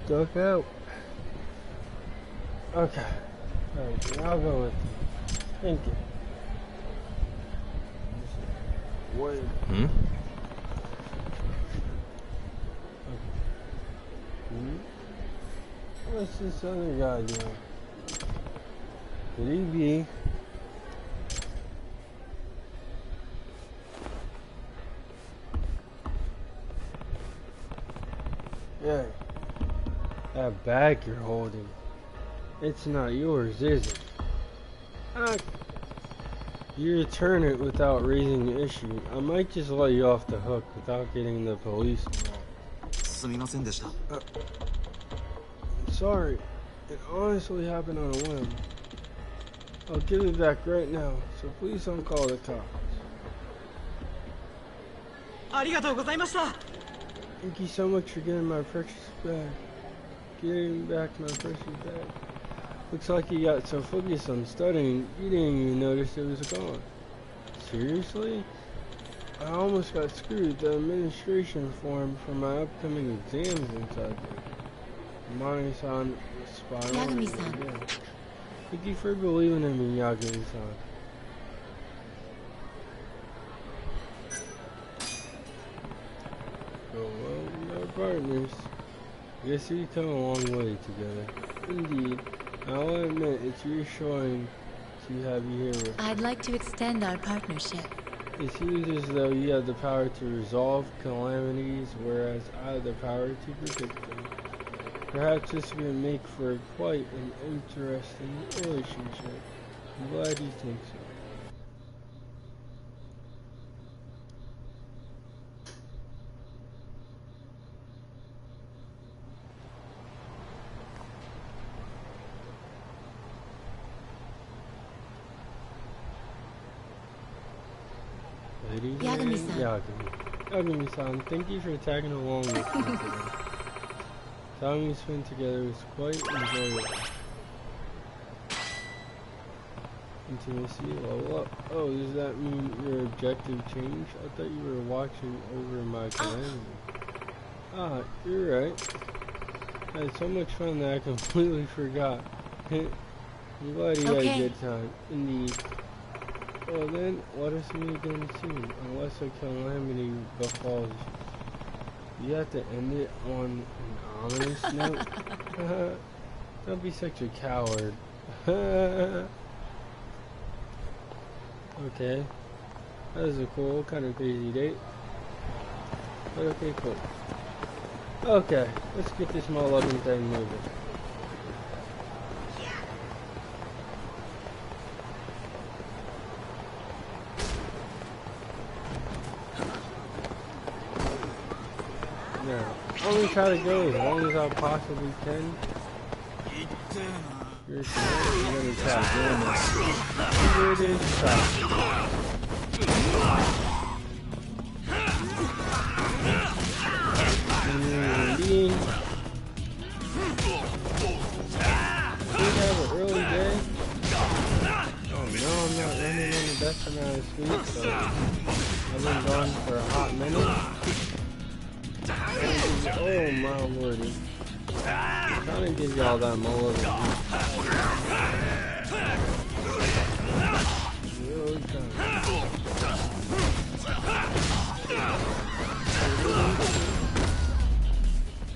Duck out. Okay. Alright, I'll go with you. Thank you. Wait. Hmm? Okay. What's this other guy doing? Could he be? Yeah. That bag you're holding. It's not yours, is it? You return it without raising an issue. I might just let you off the hook without getting the police involved. Sorry. It honestly happened on a whim. I'll give it back right now, so please don't call the cops. Thank you so much for getting my precious bag. Getting back my precious bag. Looks like you got so focused on studying, you didn't even notice it was gone. Seriously? I almost got screwed. The administration form for my upcoming exams inside there. Mane-san was spot on. Yagami-san. Thank you for believing in me, Yagami-san. Oh well, we're partners. I guess we come a long way together. Indeed. I'll admit, it's reassuring to have you here with me. I'd like to extend our partnership. It seems as though you have the power to resolve calamities, whereas I have the power to predict them. Perhaps this would make for quite an interesting relationship. I'm glad you think so. Yagami-san. Yagami-san, thank you for tagging along with me today. Time we spent together was quite enjoyable. Intimacy, level up. Oh, does that mean your objective changed? I thought you were watching over my calamity. Ah, you're right. I had so much fun that I completely forgot. I'm glad you had a good time. Indeed. Well then, let us meet again soon, unless a calamity befalls you. You have to end it on an ominous note? Don't be such a coward. Okay. That was a cool, kind of crazy date. But okay, cool. Okay, let's get this Mothaloving thing moving. I'm gonna try to go as long as I possibly can. Here's the I'm gonna try doing this. Here it is, try. Did have an early day? Oh no, I'm not running on the best amount of speed, so I've been gone for a hot minute. Oh my lordy. I'm trying to give y'all that Mothaloving.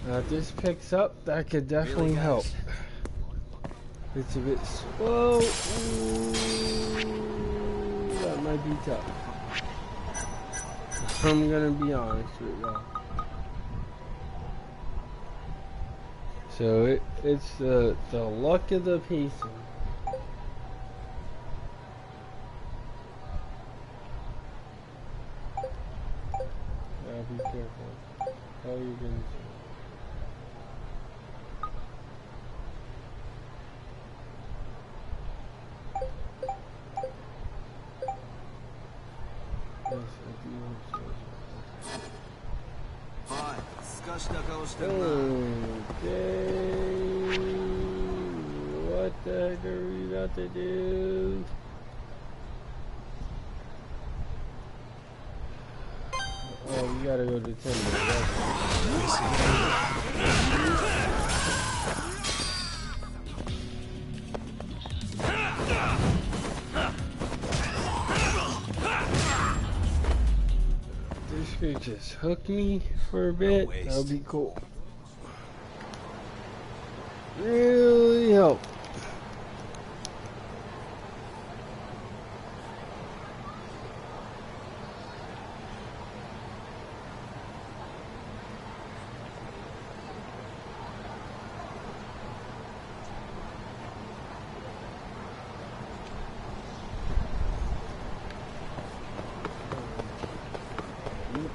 Now if this picks up, that could definitely help. It's a bit slow. Ooh, that might be tough. I'm gonna be honest with y'all. So it's the luck of the pacing. Yeah, be careful. How are you gonna see? Yes, I do hope so. Okay, what the heck are we about to do? Oh, we gotta go to Timber. This could just hook me for a bit. That would be cool. really help.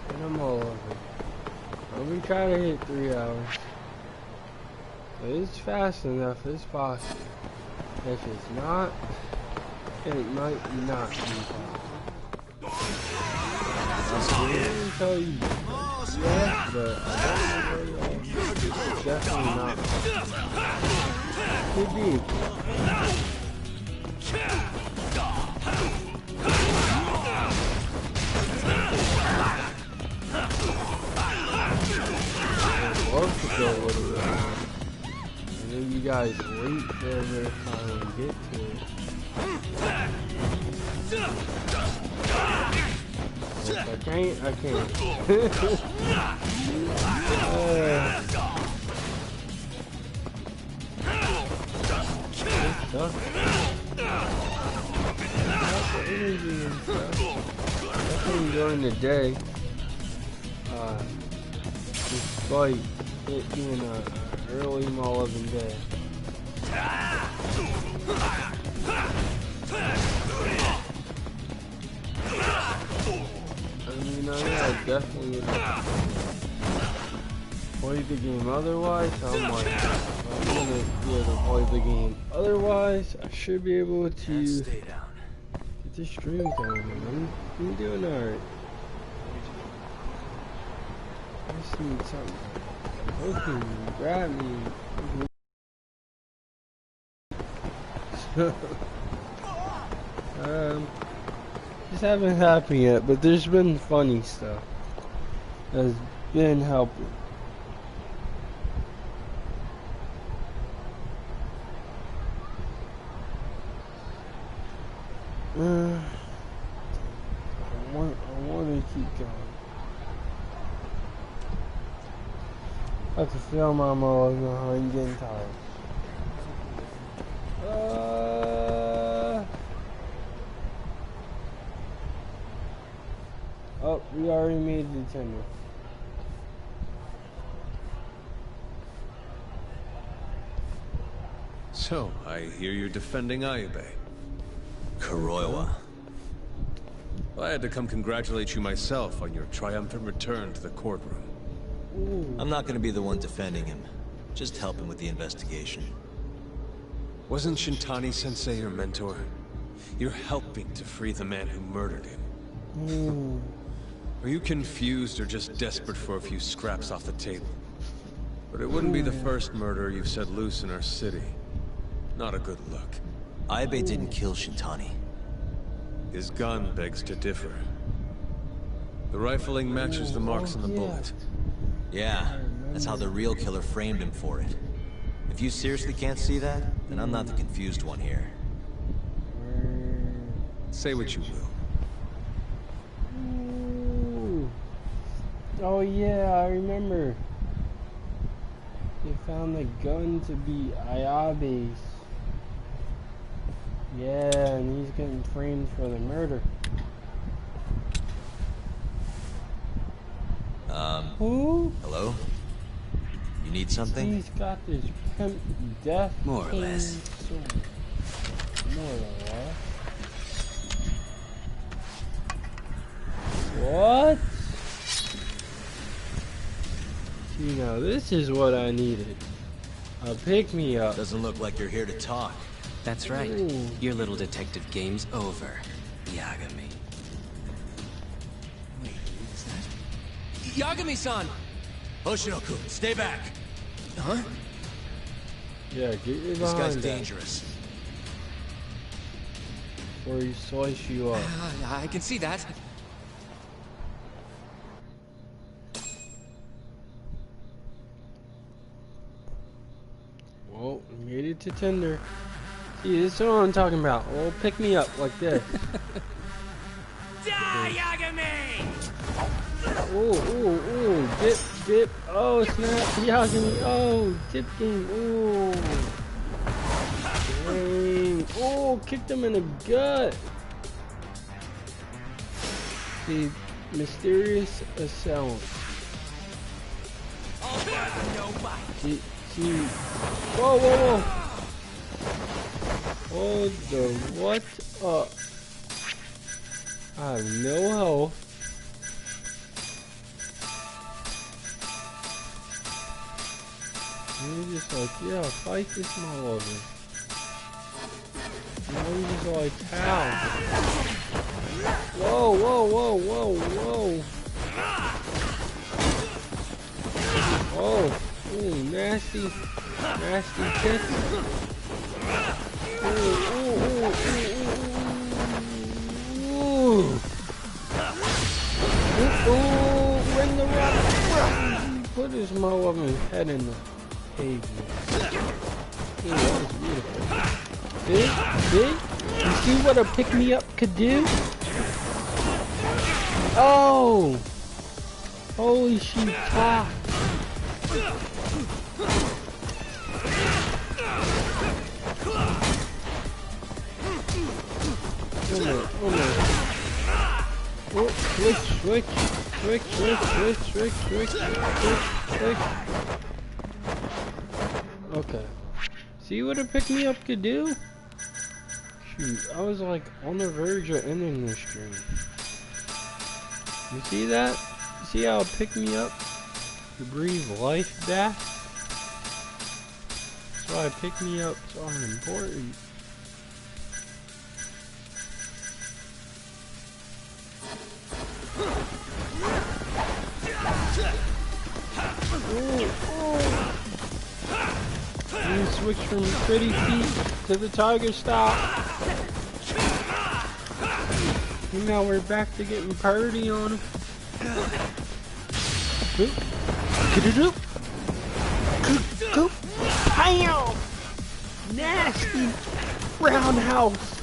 And I'm all over. I'll be trying to hit 3 hours. But it's fast enough, it's possible. If it's not, it might not be possible. I didn't tell you yet, but I don't know. It's definitely not. Could be. I'd love to go with it. And then you guys wait for a bit of time and get to it. If I can't, I can't. Definitely during the day. Despite it being an early Mothaloving day. I mean, I definitely would play the game otherwise. I'm like, I'm gonna be able to play the game otherwise. I should be able to get the stream going. I'm doing alright. I just need something. Okay, grab me. Just haven't happened yet, but there's been funny stuff that's been helping. I want to keep going. I can feel my Mothaloving. I'm getting tired. Oh, we already made the tender. So, I hear you're defending Ayube. Kuroiwa. I had to come congratulate you myself on your triumphant return to the courtroom. Ooh. I'm not gonna be the one defending him. Just help him with the investigation. Wasn't Qstunna325's your mentor? You're helping to free the man who murdered him. Ooh. Are you confused or just desperate for a few scraps off the table? But it wouldn't be the first murder you've set loose in our city. Not a good look. Ayube didn't kill Qstunna325. His gun begs to differ. The rifling matches the marks on the bullet. Yeah, that's how the real killer framed him for it. If you seriously can't see that, then I'm not the confused one here. Say what you will. Ooh. Oh yeah, I remember. They found the gun to be Ayabe's. Yeah, and he's getting framed for the murder. Who? Hello? You need something? He's got this pimp death. More or less. Sword. More or less. What? See, now this is what I needed. A pick-me-up. Doesn't look like you're here to talk. That's right. Ooh. Your little detective game's over, Yagami. Wait, what's that? Yagami-san! Hoshino-kun, stay back! Huh? Yeah, get your This behind guy's that dangerous. before he slice you up. I can see that. Well, made it to Tinder. See, this is what I'm talking about. Well, pick me up like this. Ooh, dip. Oh, snap. Yagami. Oh, dip game. Ooh. Dang. Oh, kicked him in the gut. The mysterious assailant. See. Whoa. Hold the what up? I have no health. And he's just like, yeah, fight this motherfucker. And I'm just like, how? Whoa. Oh, ooh, nasty kick. Ooh, ring the rock. Put his Mothaloving head in the pavement. Ooh, that was beautiful. Big. You see what a pick-me-up could do? Oh! Holy shit, top. Oh, switch. Okay. See what a pick-me-up could do? Shoot, I was like on the verge of ending this stream. You see that? You see how it picked me up? To breathe life back? That's why pick-me-ups are important. You switch from pretty feet to the tiger style. And now we're back to getting party on him. Bam! Nasty roundhouse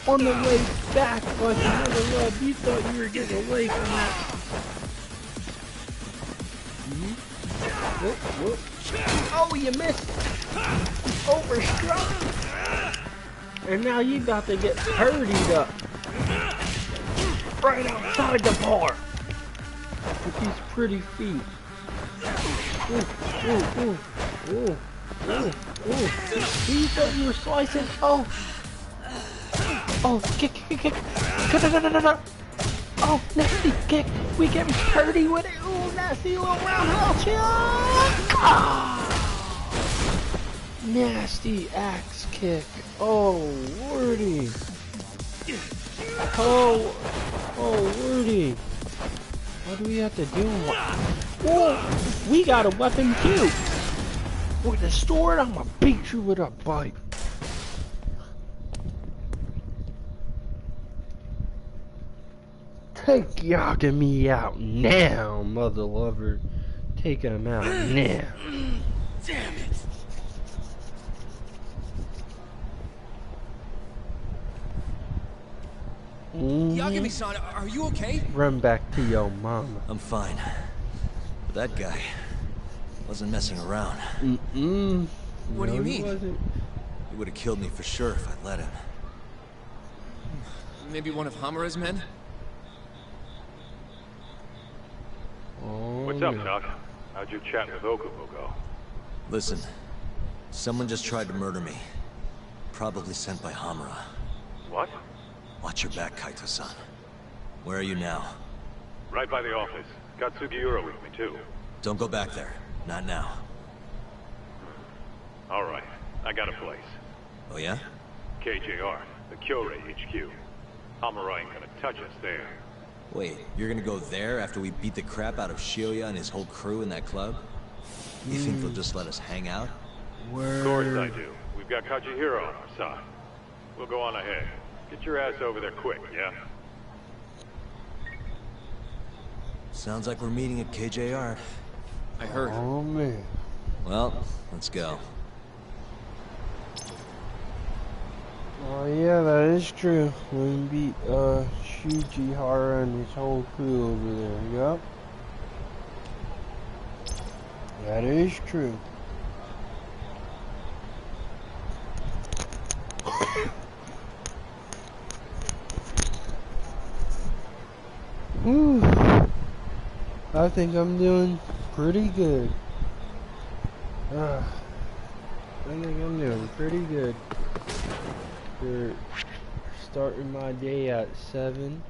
on the way back like another love. You thought you were getting away from that. Whoop. Oh, you missed. Overstruck. And now you about to get purdied up. Right outside the bar. With these pretty feet. Ooh. You thought you were slicing? Oh, kick. Oh, nasty kick. We getting purdy with it. Ooh, nasty little roundhouse. Nasty axe kick. Oh, lordy. Oh, lordy. What do we have to do? Whoa, we got a weapon too. With a sword, I'm gonna beat you with a bite. Take Yagami out now, mother lover. Take him out now. Damn it! Yagami-san, are you okay? Run back to your mama. I'm fine. But that guy wasn't messing around. What do you mean? He would have killed me for sure if I'd let him. Maybe one of Hamura's men? Oh, what's up, Nuck? How'd your chat with Okubo go? Listen, someone just tried to murder me. Probably sent by Hamura. What? Watch your back, Kaito-san. Where are you now? Right by the office. Got Sugiura with me, too. Don't go back there. Not now. Alright, I got a place. Oh yeah? KJR, the Kyorei HQ. Hamura ain't gonna touch us there. Wait, you're gonna go there after we beat the crap out of Shioya and his whole crew in that club? You think they'll just let us hang out? Of course I do. We've got Kajihiro on our side. We'll go on ahead. Get your ass over there quick, yeah? Sounds like we're meeting at KJR. I heard. Oh, man. Well, let's go. Oh yeah, that is true. We beat Shujihara and his whole crew over there. Yup. That is true. Whew. I think I'm doing pretty good. I think I'm doing pretty good. For starting my day at 7.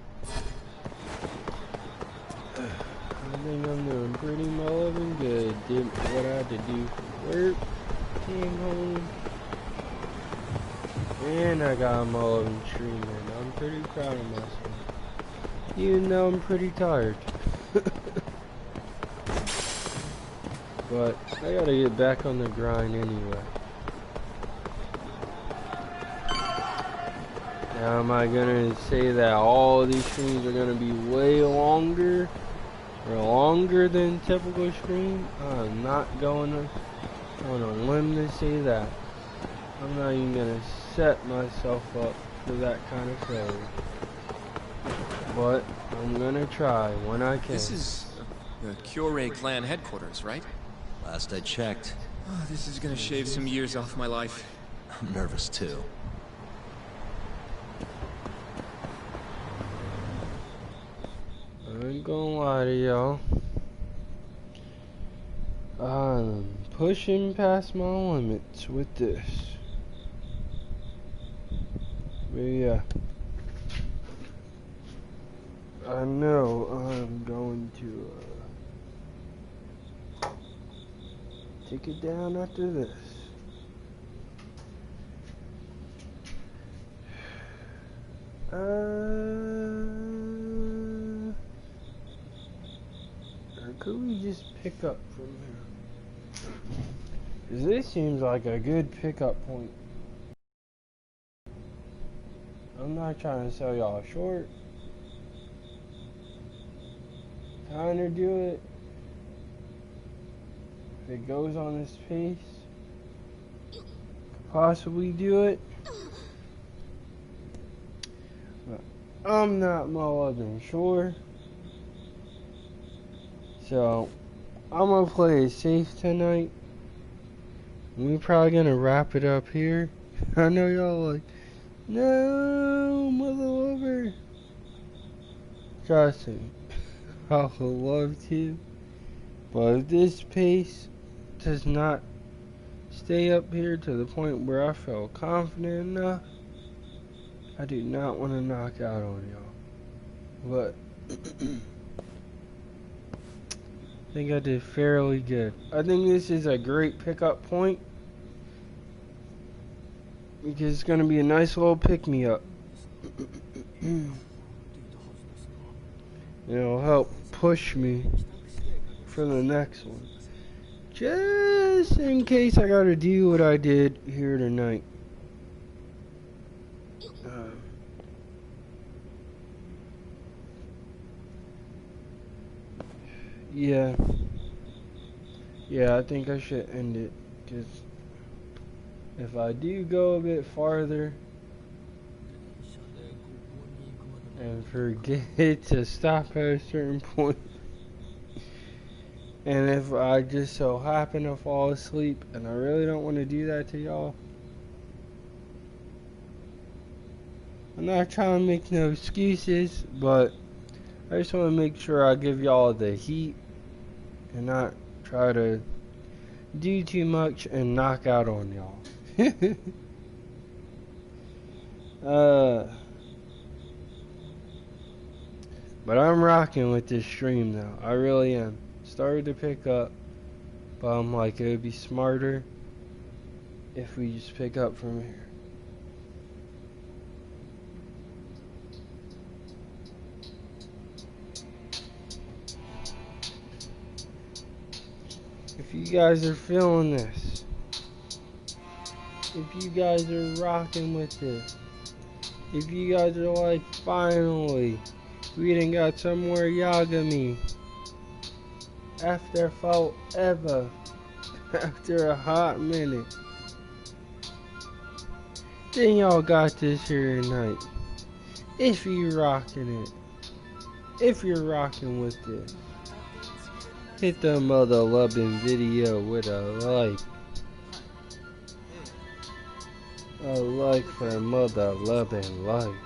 I think I'm doing pretty Mothaloving good. Did what I had to do for work. Came home. And I got a Mothaloving stream in. I'm pretty proud of myself. Even though I'm pretty tired. But I gotta get back on the grind anyway. Now am I gonna say that all these streams are gonna be way longer? Or longer than typical stream? I'm not going on a limb to say that. I'm not even gonna set myself up for that kind of failure. But I'm gonna try when I can. This is the Kyorei clan headquarters, right? Last I checked. Oh, this is gonna shave some years off my life. I'm nervous too. I ain't gonna lie to y'all. I'm pushing past my limits with this. But yeah. I know I'm going to take it down after this. Or could we just pick up from here? 'Cause this seems like a good pickup point. I'm not trying to sell y'all short. Kinda do it. If it goes on this pace, could possibly do it. But I'm not Mothaloving sure. So I'm gonna play it safe tonight. We're probably gonna wrap it up here. I know y'all like, no, Mothaloving. Trust me, I would love to. But if this pace does not stay up here to the point where I feel confident enough, I do not want to knock out on y'all. But I think I did fairly good. I think this is a great pickup point because it's going to be a nice little pick-me-up. It'll help push me for the next one. Just in case I got to do what I did here tonight. Yeah. Yeah, I think I should end it. Because if I do go a bit farther and forget to stop at a certain point, and if I just so happen to fall asleep, and I really don't want to do that to y'all, I'm not trying to make no excuses, but I just want to make sure I give y'all the heat and not try to do too much and knock out on y'all. But I'm rocking with this stream now. I really am. Started to pick up, but I'm like, it would be smarter if we just pick up from here. If you guys are feeling this, if you guys are rocking with this, if you guys are like, finally, we done got somewhere Yagami after forever, after a hot minute. then y'all got this here tonight. If you rocking it, if you're rocking with this, hit the Mothaloving video with a like. A like for Mothaloving life.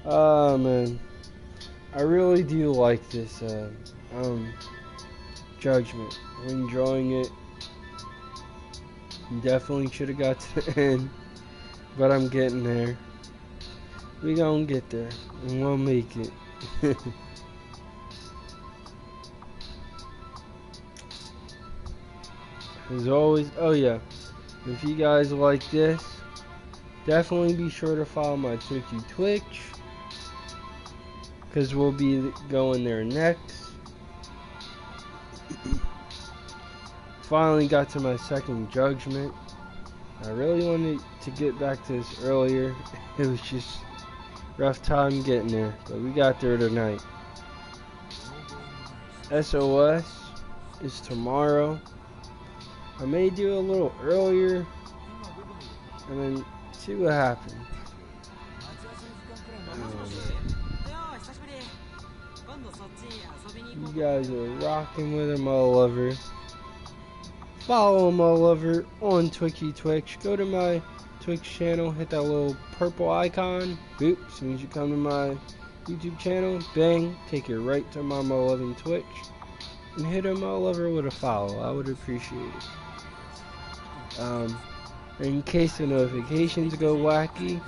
Oh man, I really do like this Judgment. I'm enjoying it. Definitely should have got to the end, but I'm getting there. We gonna get there, and we'll make it. As always, oh yeah, if you guys like this, definitely be sure to follow my Twitch, because we'll be going there next. Finally got to my second Judgment. I really wanted to get back to this earlier. It was just rough time getting there, but we got there tonight. SOS is tomorrow. I may do a little earlier and then see what happens. You guys are rocking with him, all lover. Follow him, all lover, on Twitch. Go to my Twitch channel, hit that little purple icon. Boop, as soon as you come to my YouTube channel, bang, take you right to my Mothaloving Twitch. And hit him, all lover, with a follow. I would appreciate it. In case the notifications go wacky,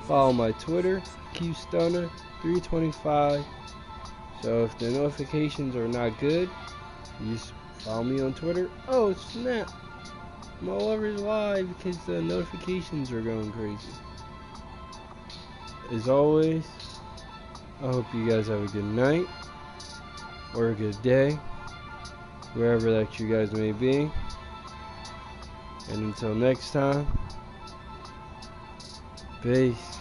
follow my Twitter, Qstunna325's. So if the notifications are not good, you just follow me on Twitter. Oh snap! Mothaloving's live because the notifications are going crazy. As always, I hope you guys have a good night or a good day, wherever that you guys may be. And until next time, peace.